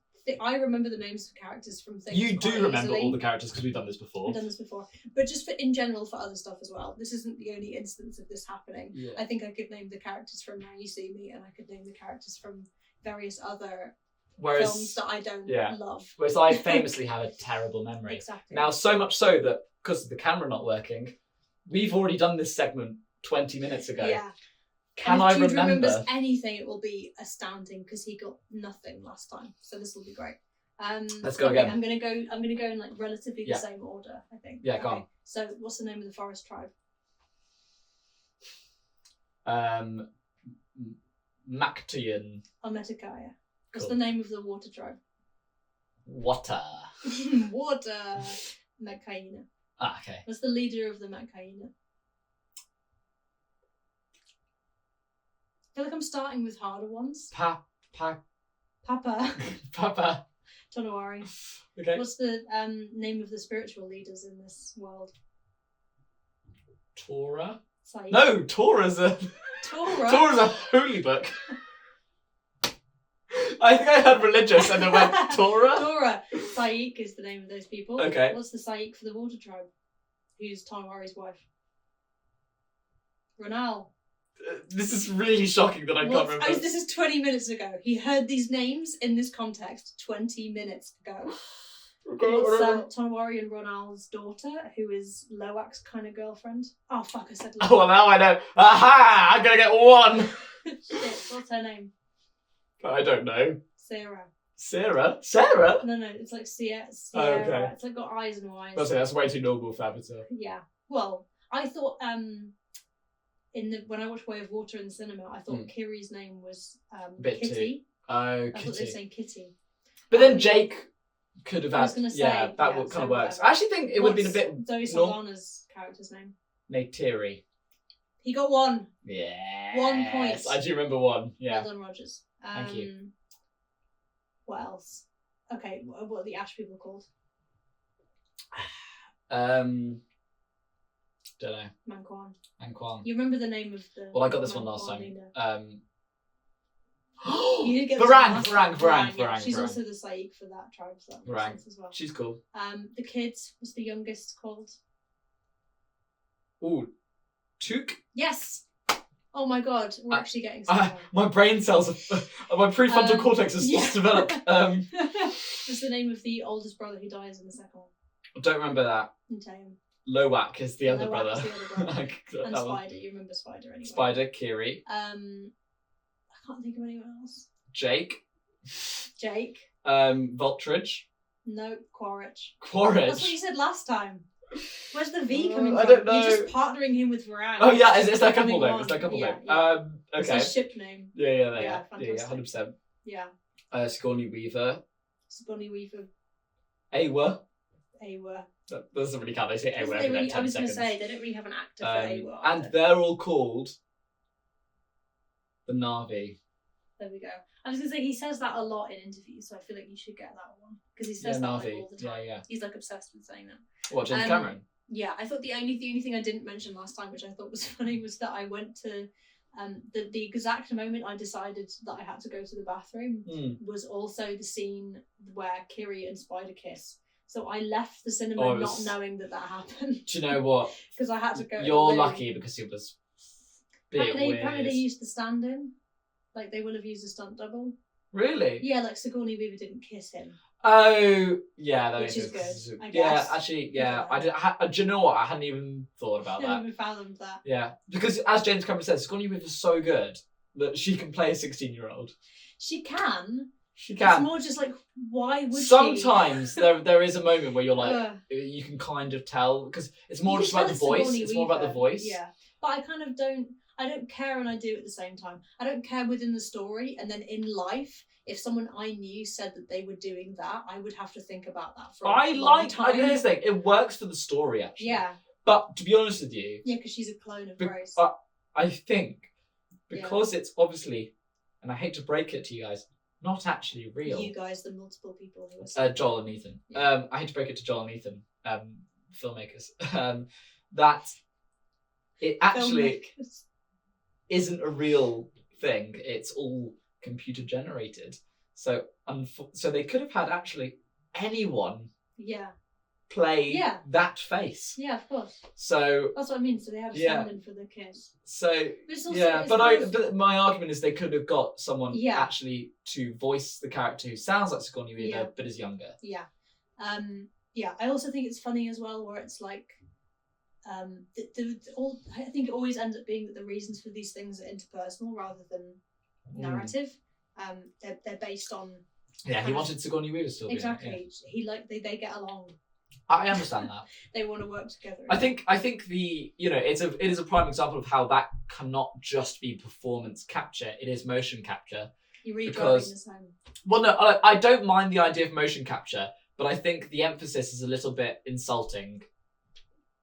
I remember the names of characters from things. You do quite remember easily. all the characters because we've done this before. We've done this before, but just in general for other stuff as well. This isn't the only instance of this happening. Yeah. I think I could name the characters from Now You See Me, and I could name the characters from various other films that I don't love. Whereas I famously have a terrible memory. Exactly. Now, so much so that because of the camera not working, we've already done this segment 20 minutes ago. Yeah. Can and I if Jude remember? remembers anything, it will be astounding because he got nothing last time. So this will be great. Let's go again. I'm gonna go in like relatively the same order, I think. Yeah, go on. So what's the name of the forest tribe? Mactian. Almetikaya. What's Cool. the name of the water tribe? Water. Water. Metcaina. Ah, okay. What's the leader of the Metcaina? I feel like I'm starting with harder ones. Papa. Papa. Tonawari. Okay. What's the name of the spiritual leaders in this world? Torah? Saeed. No, Torah's a holy book. I think I heard religious and then went Torah. Torah. Saik is the name of those people. Okay. What's the Saik for the water tribe? Who's Tonawari's wife? Ronal. This is really shocking that I can't remember. This is 20 minutes ago. He heard these names in this context 20 minutes ago. It's Tonawari and Ronal's daughter, who is Loak's kind of girlfriend. Oh, fuck, I said Loak. Oh, well, now I know. Aha! I'm going to get one. Shit, what's her name? I don't know. Sarah. Sarah? Sarah? No, it's like Sierra. Oh, okay. It's like got eyes and eyes. That's way too normal for Avatar. Yeah. Well, I thought when I watched Way of Water in the cinema, I thought Kiri's name was Kitty. Oh, I thought they were Kitty. saying Kitty. But then Jake could have I had. was gonna say, that yeah, kind so of works. whatever. I actually think it would have been a bit. Zoe Saldana's character's name. Neytiri. He got one. Yeah. 1 point. I do remember one. Yeah. Well done, Rogers. Thank you. What else? Okay, what are the Ash people called? Don't know. Manquan. Anquan. You remember the name of the... Well, I got this one last Manquan time. leader? You did get this Varang, one last Varang, time. Yeah, Varang, She's Varang. also the Saik for that tribe, so that makes Varang. sense as well. She's cool. The kids, what's the youngest called? Ooh, Took. Yes! Oh my god, we're actually getting somewhere. My brain cells, my prefrontal cortex has just developed. What's the name of the oldest brother who dies in the second one? I don't remember that. Ntaim. Lowak is the other Lowak brother. is the other brother. And That one. Spider, you remember Spider anyway. Spider, Kiri, I can't think of anyone else. Jake, Jake. Voltridge, No, Quaritch. Quaritch. That's what you said last time. Where's the V coming I from? don't know. You're just partnering him with Varang. Oh yeah, is that couple Becoming name? one. Is that couple Yeah, name? yeah. Okay. It's a ship name. Yeah, fantastic. 100%. Yeah. Scrawny Weaver, Sigourney Weaver. Awa. Awa. That doesn't really count. They say Awa They every really, like I 10 was going to seconds. say, they don't really have an actor for Awa. And they're all called the Na'vi. There we go. I was going to say, he says that a lot in interviews, so I feel like you should get that one. Because he says Yeah, that like, Na'vi. all the time. Yeah. He's like obsessed with saying that. What, James Cameron? Yeah, I thought the only thing I didn't mention last time, which I thought was funny, was that I went to the exact moment I decided that I had to go to the bathroom was also the scene where Kiri and Spider kiss. So I left the cinema not knowing that happened. Do you know what? Because I had to go. You're lucky because it was a bit weird. Apparently they used the stand-in. Like they will have used a stunt double. Really? Yeah, like Sigourney Weaver didn't kiss him. Oh, yeah, that Which makes is sense. good, I Yeah, guess. actually, yeah. Do you know what? I hadn't even thought about Never that. even fathomed that. Yeah, because as James Cameron says, Sigourney Weaver's so good that she can play a 16-year-old. She can. She can. It's more just like, why would Sometimes there is a moment where you're like, Ugh. you can kind of tell, because it's more You just can about the tell it's voice. Sigourney It's more about the Weaver. voice. Yeah, but I kind of don't. I don't care, and I do at the same time. I don't care within the story, and then in life, if someone I knew said that they were doing that, I would have to think about that for a long time. Here's the thing, it works for the story, actually. Yeah. But to be honest with you... Yeah, because she's a clone of Grace. I think, because it's obviously, and I hate to break it to you guys, not actually real. You guys, the multiple people who are saying Joel and Ethan. Yeah. I hate to break it to Joel and Ethan, filmmakers, that it actually isn't a real thing. It's all computer generated. So they could have had actually anyone play that face. Yeah, of course. So that's what I mean. So they had a stand-in for the kids. So but my argument is they could have got someone actually to voice the character who sounds like Sigourney Weaver but is younger. Yeah. I also think it's funny as well where it's like I think it always ends up being that the reasons for these things are interpersonal rather than narrative. They're based on he wanted Sigourney Weaver still. Exactly. They get along. I understand that. They want to work together. I think it is a prime example of how that cannot just be performance capture. It is motion capture. You're really driving this home. Well, no, I don't mind the idea of motion capture, but I think the emphasis is a little bit insulting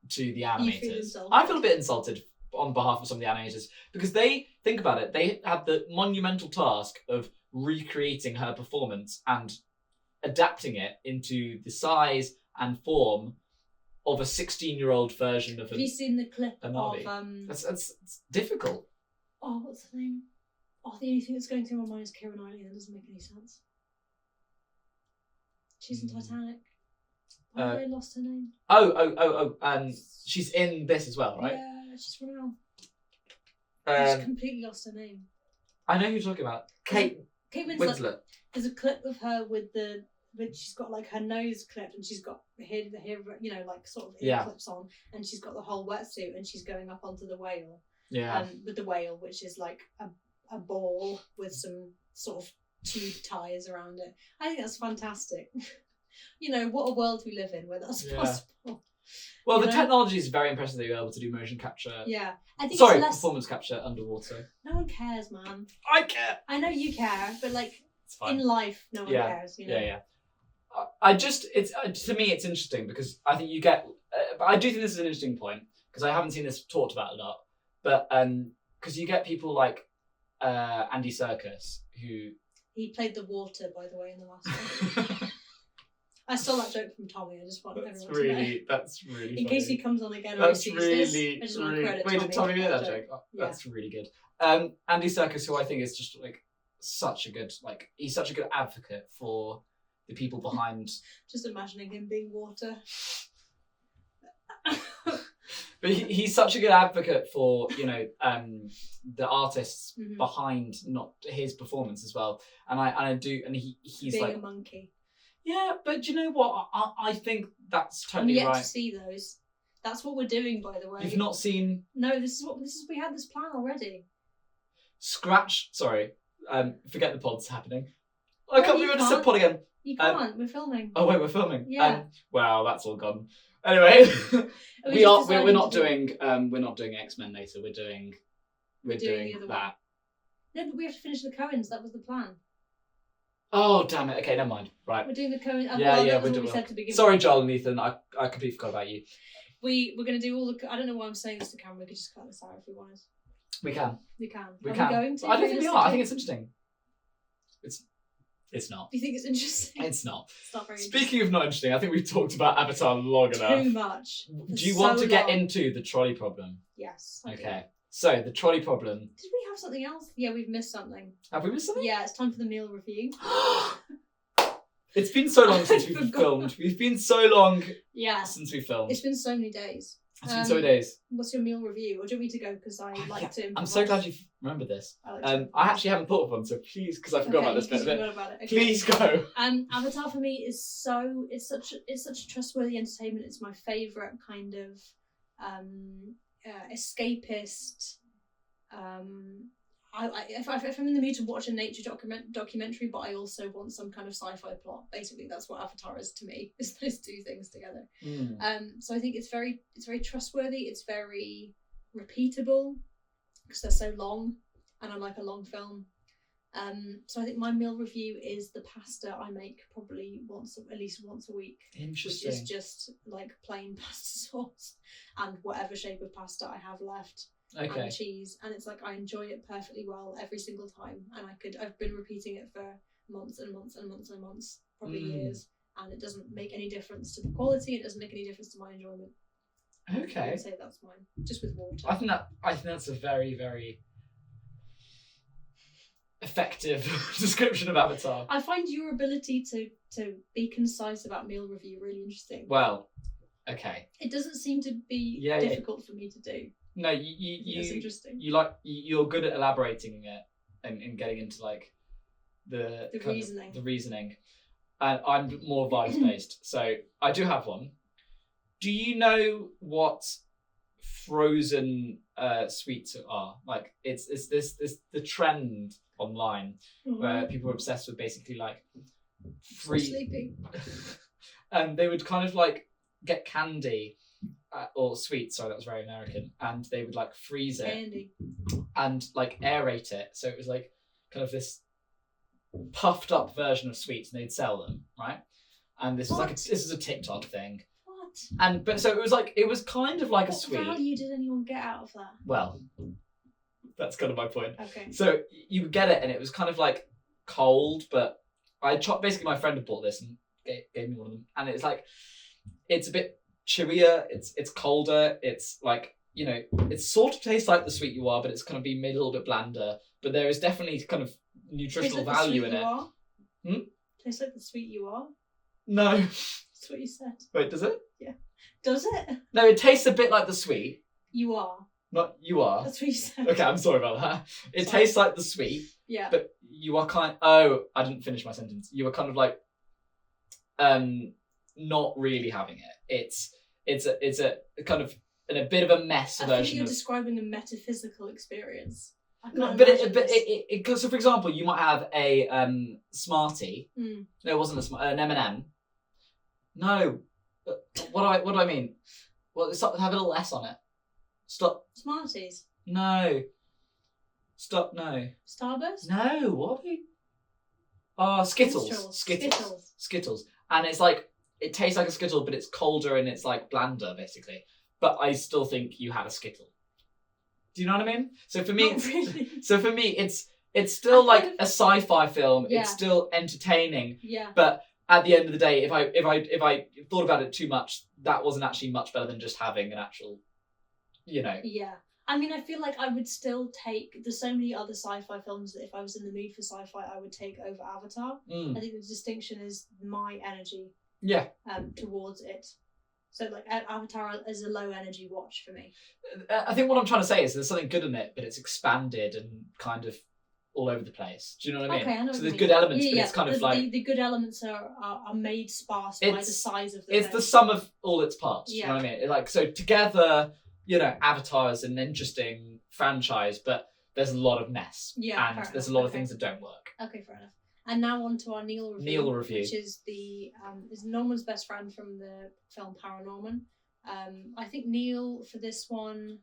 to the animators. I feel a bit insulted on behalf of some of the animators because they think about it. They had the monumental task of recreating her performance and adapting it into the size and form of a 16-year-old version of. Have you seen the clip of That's difficult. Oh, what's her name? Oh, the only thing that's going through my mind is Keira Knightley. That doesn't make any sense. She's in Titanic. Why have they lost her name? She's in this as well, right? Yeah, she's run out. She's completely lost her name. I know who you're talking about. Kate Winslet. There's a clip of her with she's got like her nose clipped and she's got here like sort of ear clips on and she's got the whole wetsuit and she's going up onto the whale. Yeah. With the whale, which is like a ball with some sort of tube ties around it. I think that's fantastic. What a world we live in where that's possible. Well, the technology is very impressive that you're able to do motion capture. Yeah. I think performance capture underwater. No one cares, man. I care. I know you care, but like in life, no one cares. Yeah. To me, it's interesting because I think you get. But I do think this is an interesting point because I haven't seen this talked about a lot. But because you get people like Andy Serkis who he played the water, by the way, in the last one. I stole that joke from Tommy. I just want everyone to know. That's really funny. In case he comes on again that's and really, sees this, I just want to credit Wait, did Tommy hear that joke? Oh, yeah. That's really good. Andy Serkis, who I think is just like such a good, he's such a good advocate for the people behind. Just imagining him being water. But he's such a good advocate for the artists behind not his performance as well, and I do, and he's being like a monkey. Yeah, but you know what? I think that's totally right. I'm yet right. to see those. That's what we're doing, by the way. You've not seen? No, we had this plan already. Sorry. Forget the pod's happening. I can't believe I just said pod again. You can't. We're filming. Oh wait, we're filming. Yeah. Well, that's all gone. Anyway, we're not doing X-Men later. We're doing that. No, but we have to finish the Coens. That was the plan. Oh damn it! Okay, never mind. Right. We're doing the Coens. We're doing. Sorry, Joel and Ethan. I completely forgot about you. We're going to do all the. I don't know why I'm saying this to camera. We could just cut this out if we wanted. We can. We can. We are can. We going to? I don't think we are. I think it's interesting. It's not. Do you think it's interesting? It's not. It's not very Speaking of not interesting, I think we've talked about Avatar long enough. Too much. Do you want to get into the trolley problem? Yes. Okay. So the trolley problem. Did we have something else? Yeah, we've missed something. Have we missed something? Yeah, it's time for the meal review. It's been so long since we've filmed. We've been so long since we filmed. It's been so many days. It's been so many days. What's your meal review? Or do you want me to go? Because I like to improvise. I'm so glad you remembered this. I actually haven't thought of one, so please, because I forgot about this bit. Okay. Please go. Avatar for me is it's such a trustworthy entertainment. It's my favourite kind of escapist. if I'm in the mood to watch a nature documentary, but I also want some kind of sci-fi plot, basically that's what Avatar is to me, is those two things together. So I think it's very trustworthy, it's very repeatable because they're so long, and I like a long film. So I think my meal review is the pasta I make probably at least once a week. Interesting. Which is just like plain pasta sauce and whatever shape of pasta I have left. Okay. And cheese, and it's like I enjoy it perfectly well every single time, and I've been repeating it for months and months and months and months, probably years, and it doesn't make any difference to the quality, it doesn't make any difference to my enjoyment. Okay. I would say that's mine, just with water. I think that's a very, very effective description of Avatar. I find your ability to be concise about meal review really interesting. Well, okay. It doesn't seem to be difficult for me to do. No, it's interesting. You're good at elaborating it and getting into like the reasoning. The reasoning. And I'm more vibes based. So I do have one. Do you know what frozen sweets are? Like it's the trend online where people are obsessed with basically like sleeping. And they would kind of like get candy or sweets, sorry, that was very American, and they would like freeze it Candy. and like aerate it, so it was like kind of this puffed up version of sweets, and they'd sell them, right? And this is a TikTok thing. What? And but so it was kind of like a sweet. What value did anyone get out of that? Well, that's kind of my point. Okay. So you would get it, and it was kind of like cold, but basically my friend had bought this and gave me one of them, and it's like it's a bit chewier, it's colder, it's like, you know, it sort of tastes like the sweet you are, but it's kind of been made a little bit blander, but there is definitely kind of nutritional value in it. Tastes like the sweet you are? No. That's what you said. Wait, does it? Yeah. Does it? No, it tastes a bit like the sweet. You are. Not you are. That's what you said. Okay, I'm sorry about that. It tastes like the sweet. Yeah. But you are I didn't finish my sentence. You were kind of like not really having it. It's a kind of in a bit of a mess version. I think you're describing a metaphysical experience. So for example, you might have a Smartie. No, it wasn't an M&M. No, what do I mean? Well, have a little S on it. Stop. Smarties. No. Stop. No. Starburst. No. What are we? Oh, Skittles. Skittles. And it's like it tastes like a Skittle, but it's colder and it's like blander, basically. But I still think you had a Skittle. Do you know what I mean? So for me, it's still like a sci-fi film. Yeah. It's still entertaining. Yeah. But at the end of the day, if I thought about it too much, that wasn't actually much better than just having an actual, you know. Yeah. I mean, I feel like I would still take. There's so many other sci-fi films that if I was in the mood for sci-fi, I would take over Avatar. I think the distinction is my energy. Yeah. Towards it. So like Avatar is a low energy watch for me. I think what I'm trying to say is there's something good in it, but it's expanded and kind of all over the place. Do you know what I mean? Okay, I know. So there's good elements, but it's kind of like the good elements are made sparse by the size of the. It's the sum of all its parts. Yeah. Do you know what I mean? Like so together, you know, Avatar is an interesting franchise, but there's a lot of mess. Yeah, and there's a lot of things that don't work. Okay, fair enough. And now on to our Neil review. Which is is Norman's best friend from the film Paranorman. I think Neil for this one,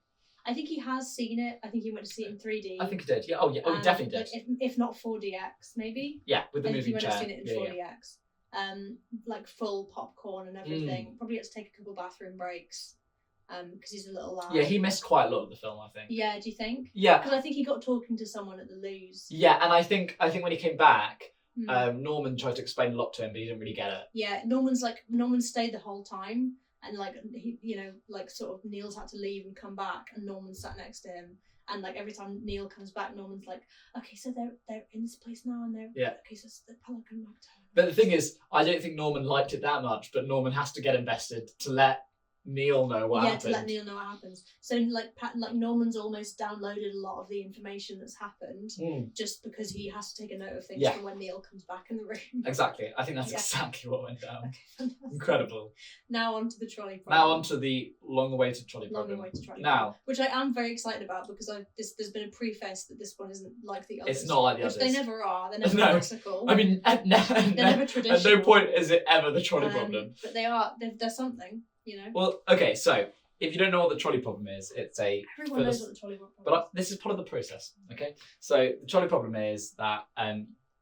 I think he has seen it. I think he went to see it in 3D. I think he did. Yeah. Oh yeah. Oh, he definitely did. Like, if not 4DX, maybe. Yeah, with the moving chair. I think he went to see it in 4DX. Like full popcorn and everything. Probably had to take a couple bathroom breaks. Because he's a little lad. Yeah, he missed quite a lot of the film, I think. Yeah, do you think? Yeah. Because I think he got talking to someone at the loos. Yeah, and I think when he came back, Norman tried to explain a lot to him, but he didn't really get it. Yeah, Norman stayed the whole time, and like he, you know, like sort of Neil's had to leave and come back, and Norman sat next to him, and like every time Neil comes back, Norman's like, okay, so they're in this place now, and they're okay, so they're probably coming back to him. But the thing is, I don't think Norman liked it that much, but Norman has to get invested to let Neil know what happened. To let Neil know what happens. So like Norman's almost downloaded a lot of the information that's happened just because he has to take a note of things for when Neil comes back in the room. Exactly. I think that's exactly what went down. Okay, incredible. Now on to the trolley problem. Now on to the long-awaited trolley problem. Now, which I am very excited about because there's been a preface that this one isn't like the others. It's not like the others. Which they never are. They're never classical. I mean, they're never traditional. At no point is it ever the trolley problem. But they are. They're something. You know. Well, okay, so if you don't know what the trolley problem is, it's everyone knows what the trolley problem is. But this is part of the process, okay? So the trolley problem is that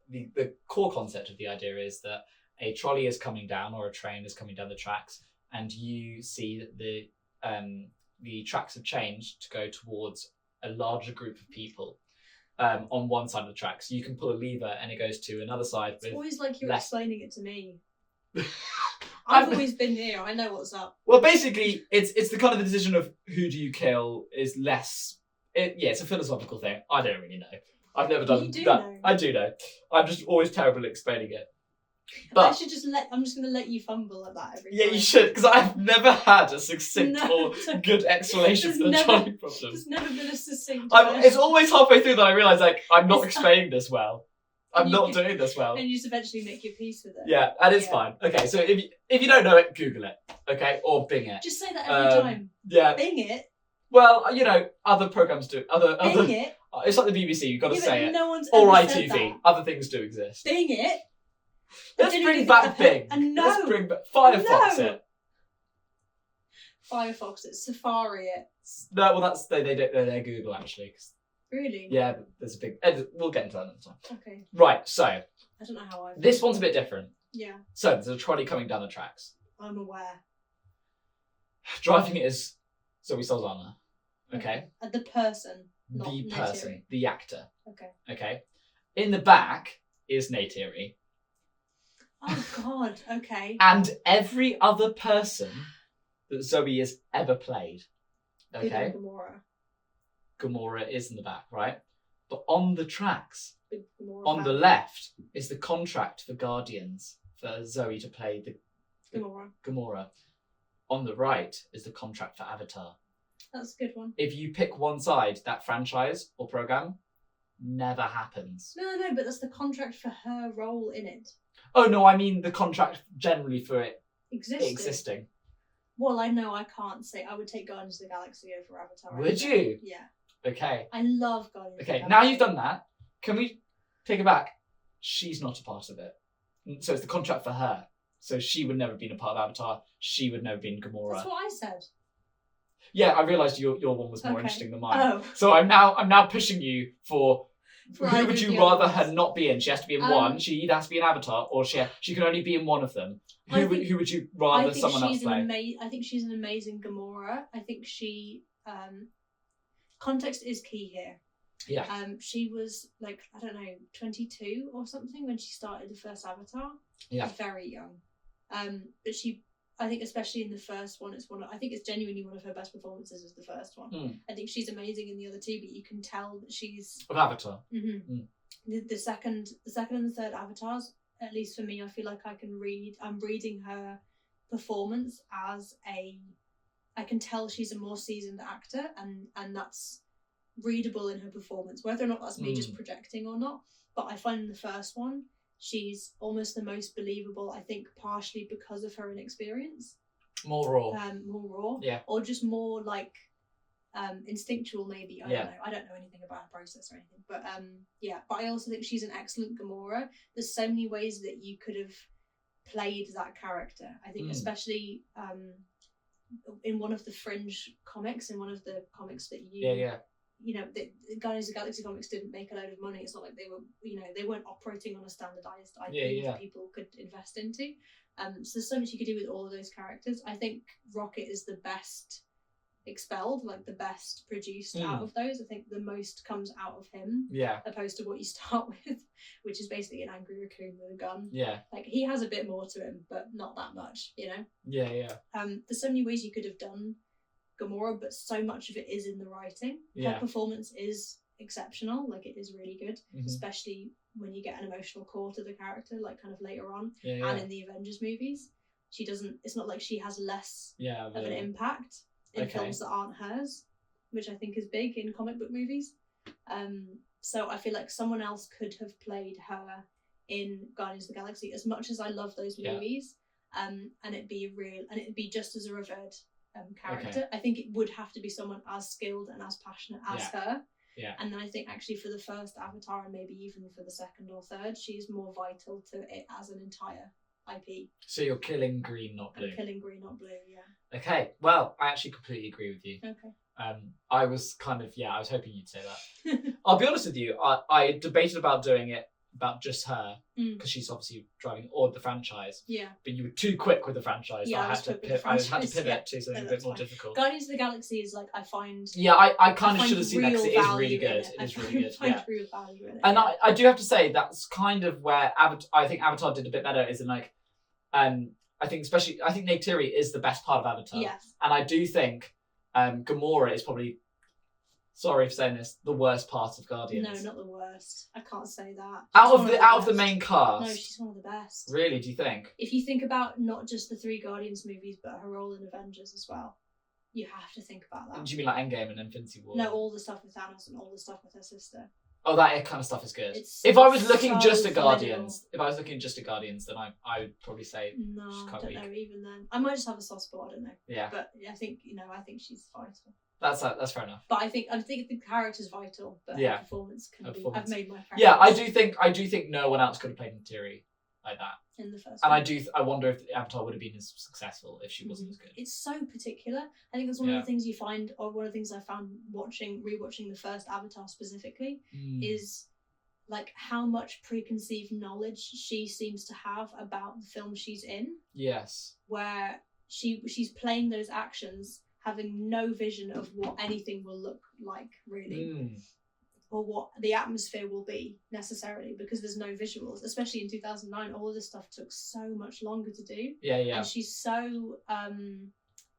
the core concept of the idea is that a trolley is coming down or a train is coming down the tracks, and you see that the tracks have changed to go towards a larger group of people on one side of the tracks. So you can pull a lever and it goes to another side. It's always like you're explaining it to me. I've always been here. I know what's up. Well, basically, it's the kind of the decision of who do you kill is less. It's a philosophical thing. I don't really know. I've never done that. Know. I do know. I'm just always terrible at explaining it. But I should just I'm just going to let you fumble at that every time. Yeah, you should, because I've never had a succinct or good explanation for the trolley problem. There's never been a succinct. It's always halfway through that I realise I'm not explaining this well. I'm not doing this well. And you just eventually make your peace with it. Yeah, and it's fine. Okay, so if you don't know it, Google it, okay, or Bing it. Just say that every time. Yeah. Bing it. Well, other programs do. Bing it. It's like the BBC. You've got to say it. No one's or ever ITV. said that. Other things do exist. Bing it. Let's bring back Bing. No. Let's bring back Firefox it. Firefox it. Safari it. No, well that's they they're Google actually. Really? Yeah, there's a big. We'll get into that another time. Okay. Right, so. I don't know how I. This one's a bit different. Yeah. So there's a trolley coming down the tracks. I'm aware. Driving it is Zoe Saldana. Okay. The person. Not the Neytiri. person. The actor. Okay. Okay. In the back is Neytiri. Oh God. Okay. And every other person that Zoe has ever played. Okay. Gamora is in the back, right? But on the tracks, on the left, is the contract for Guardians for Zoe to play the Gamora. On the right is the contract for Avatar. That's a good one. If you pick one side, that franchise or program never happens. No, but that's the contract for her role in it. Oh no, I mean the contract generally for it existing. Well, I know I can't say. I would take Guardians of the Galaxy over Avatar. Would you? Yeah. Okay. I love Guardians of the Galaxy. Now you've done that, can we take it back? She's not a part of it. So it's the contract for her. So she would never have been a part of Avatar. She would never have been Gamora. That's what I said. Yeah, I realised your one was more interesting than mine. Oh. So I'm now pushing you for who would you rather her not be in? She has to be in one. She either has to be an Avatar or she can only be in one of them. Who would you rather someone else play? I think she's an amazing Gamora. I think she context is key here. Yeah. She was like, I don't know, 22 or something when she started the first Avatar. Yeah. Very young. But I think especially in the first one, I think it's genuinely one of her best performances is the first one. I think she's amazing in the other two, but you can tell that she's of Avatar. Mm-hmm. The second and the third Avatars, at least for me, I feel like I'm reading her performance as I can tell she's a more seasoned actor, and that's readable in her performance, whether or not that's me just projecting or not. But I find in the first one, she's almost the most believable, I think, partially because of her inexperience. More raw. More raw. Yeah. Or just more like instinctual, maybe. I don't know. I don't know anything about her process or anything. But But I also think she's an excellent Gamora. There's so many ways that you could have played that character. I think especially in one of the Fringe comics, in one of the comics that the Guardians of the Galaxy comics didn't make a load of money. It's not like they weren't operating on a standardized IP that people could invest into. So there's so much you could do with all of those characters. I think Rocket is the best expelled, like the best produced out of those. I think the most comes out of him, opposed to what you start with, which is basically an angry raccoon with a gun. Like he has a bit more to him, but not that much, there's so many ways you could have done Gamora, but so much of it is in the writing. Her performance is exceptional, like it is really good, especially when you get an emotional core to the character, like kind of later on, and in the Avengers movies. she doesn't. It's not like she has less Yeah. of an impact in Okay. films that aren't hers, which I think is big in comic book movies. So I feel like someone else could have played her in Guardians of the Galaxy, as much as I love those movies. And it'd be just as a revered character. Okay. I think it would have to be someone as skilled and as passionate as her. Yeah. And then I think actually for the first Avatar and maybe even for the second or third, she's more vital to it as an entire IP. So you're killing green, not blue. I'm killing green, not blue. Yeah. Okay. Well, I actually completely agree with you. Okay. I was kind of I was hoping you'd say that. I'll be honest with you. I debated about doing it about just her because she's obviously driving the franchise. Yeah. But you were too quick with the franchise. Yeah, I had to pivot to something a bit more difficult. Guardians of the Galaxy is like I find. Yeah, I kind of should have seen that because it is really good. It is really good. I find real value in it. And I do have to say that's kind of where I think Avatar did a bit better. Is in like, I think Neytiri is the best part of Avatar. Yes. And I do think, Gamora is probably. Sorry for saying this. The worst part of Guardians. No, not the worst. I can't say that. Out of the main cast. No, she's one of the best. Really? Do you think? If you think about not just the 3 Guardians movies, but her role in Avengers as well, you have to think about that. Do you mean like Endgame and Infinity War? No, all the stuff with Thanos and all the stuff with her sister. Oh, that kind of stuff is good. If I was looking just at formidable. Guardians, then I would probably say no, she's I quite don't weak. know. Even then, I might just have a soft spot. I don't know. Yeah. But I think she's vital. That's fair enough. But I think the character's vital, but her performance can be. I've made my preference. Yeah, I do think no one else could have played Neytiri like that. In the first and one. I wonder if Avatar would have been as successful if she wasn't as good. It's so particular. I think that's one of the things you find, or one of the things I found rewatching the first Avatar specifically, is like how much preconceived knowledge she seems to have about the film she's in. Yes. Where she's playing those actions having no vision of what anything will look like, really. Or what the atmosphere will be, necessarily, because there's no visuals. Especially in 2009, all of this stuff took so much longer to do. Yeah. And she's so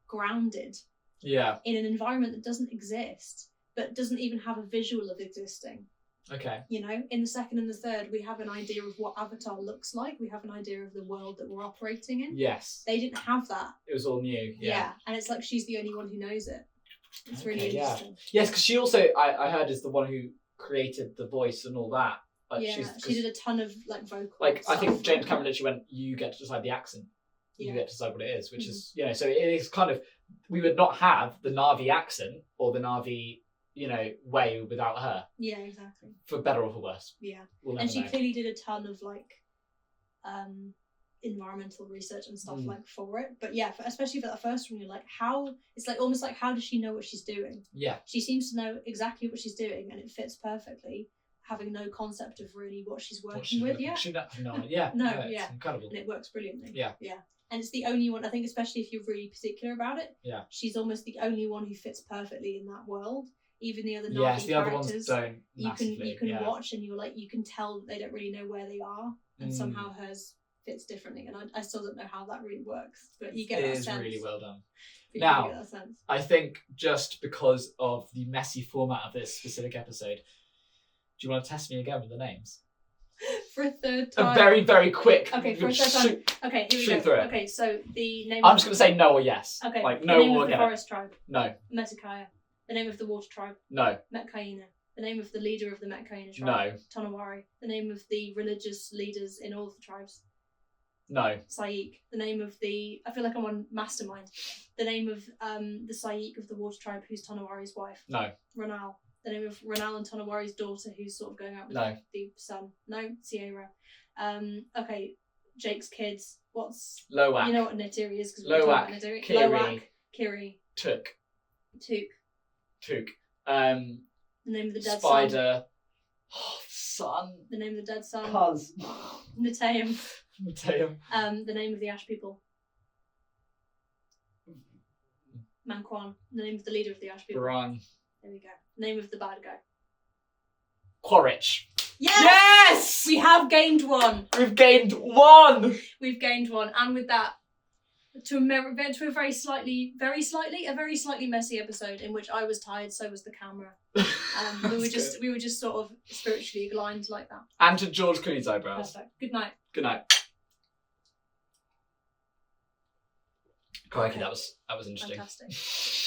grounded in an environment that doesn't exist, but doesn't even have a visual of existing. Okay. You know, in the second and the third, we have an idea of what Avatar looks like. We have an idea of the world that we're operating in. Yes. They didn't have that. It was all new. Yeah. And it's like she's the only one who knows it. It's really interesting. Yes, because she also, I heard, is the one who created the voice and all that. Like, she did a ton of like vocal. Like stuff. I think James Cameron literally went, "You get to decide the accent. You get to decide what it is," which is so it is kind of, we would not have the Na'vi accent or the Na'vi way without her. Yeah, exactly. For better or for worse. Yeah. And she clearly did a ton of like environmental research and stuff like for it. But yeah, especially for that first one, you're like, it's like almost like, how does she know what she's doing? Yeah. She seems to know exactly what she's doing and it fits perfectly, having no concept of really what she's working with yet. It's incredible. And it works brilliantly. Yeah. Yeah. And it's the only one, I think, especially if you're really particular about it. Yeah. She's almost the only one who fits perfectly in that world. Even the other Na'vi characters, the other characters, ones don't massively. You can watch and you can tell that they don't really know where they are, and somehow hers fits differently. And I still don't know how that really works, but you get that sense. It is really well done. Now, I think just because of the messy format of this specific episode, do you want to test me again with the names? For a third time. A very, very quick. Okay, for a third time. Okay, here we go. Through it. Okay, so the name. I'm just going to say no or yes. Okay. Like no or the name of the forest tribe. No. Metakaya. The name of the water tribe. No. Metkaina. The name of the leader of the Metkaina tribe. No. Tonawari. The name of the religious leaders in all of the tribes. No. Saik. The name of the... I feel like I'm on Mastermind. The name of the Saik of the water tribe, who's Tonawari's wife. No. Ranal. The name of Ranal and Tonawari's daughter, who's sort of going out with the son. No. Sierra. Okay. Jake's kids. What's... Loak. You know what Neytiri is, because we're talking about Neytiri. Kiri. Loak. Kiri. Took. The name of the dead Spider. Son. The name of the dead son. Cuz. Netaim. The name of the Ash people. Manquan. The name of the leader of the Ash people. Baran. There we go. Name of the bad guy. Quaritch. Yes! We have gained one. We've gained one. And with that, to a very slightly messy episode in which I was tired, so was the camera. We were just sort of spiritually aligned like that. And to George Clooney's eyebrows. Perfect. Good night. Good night. Crikey, Okay. that was interesting. Fantastic.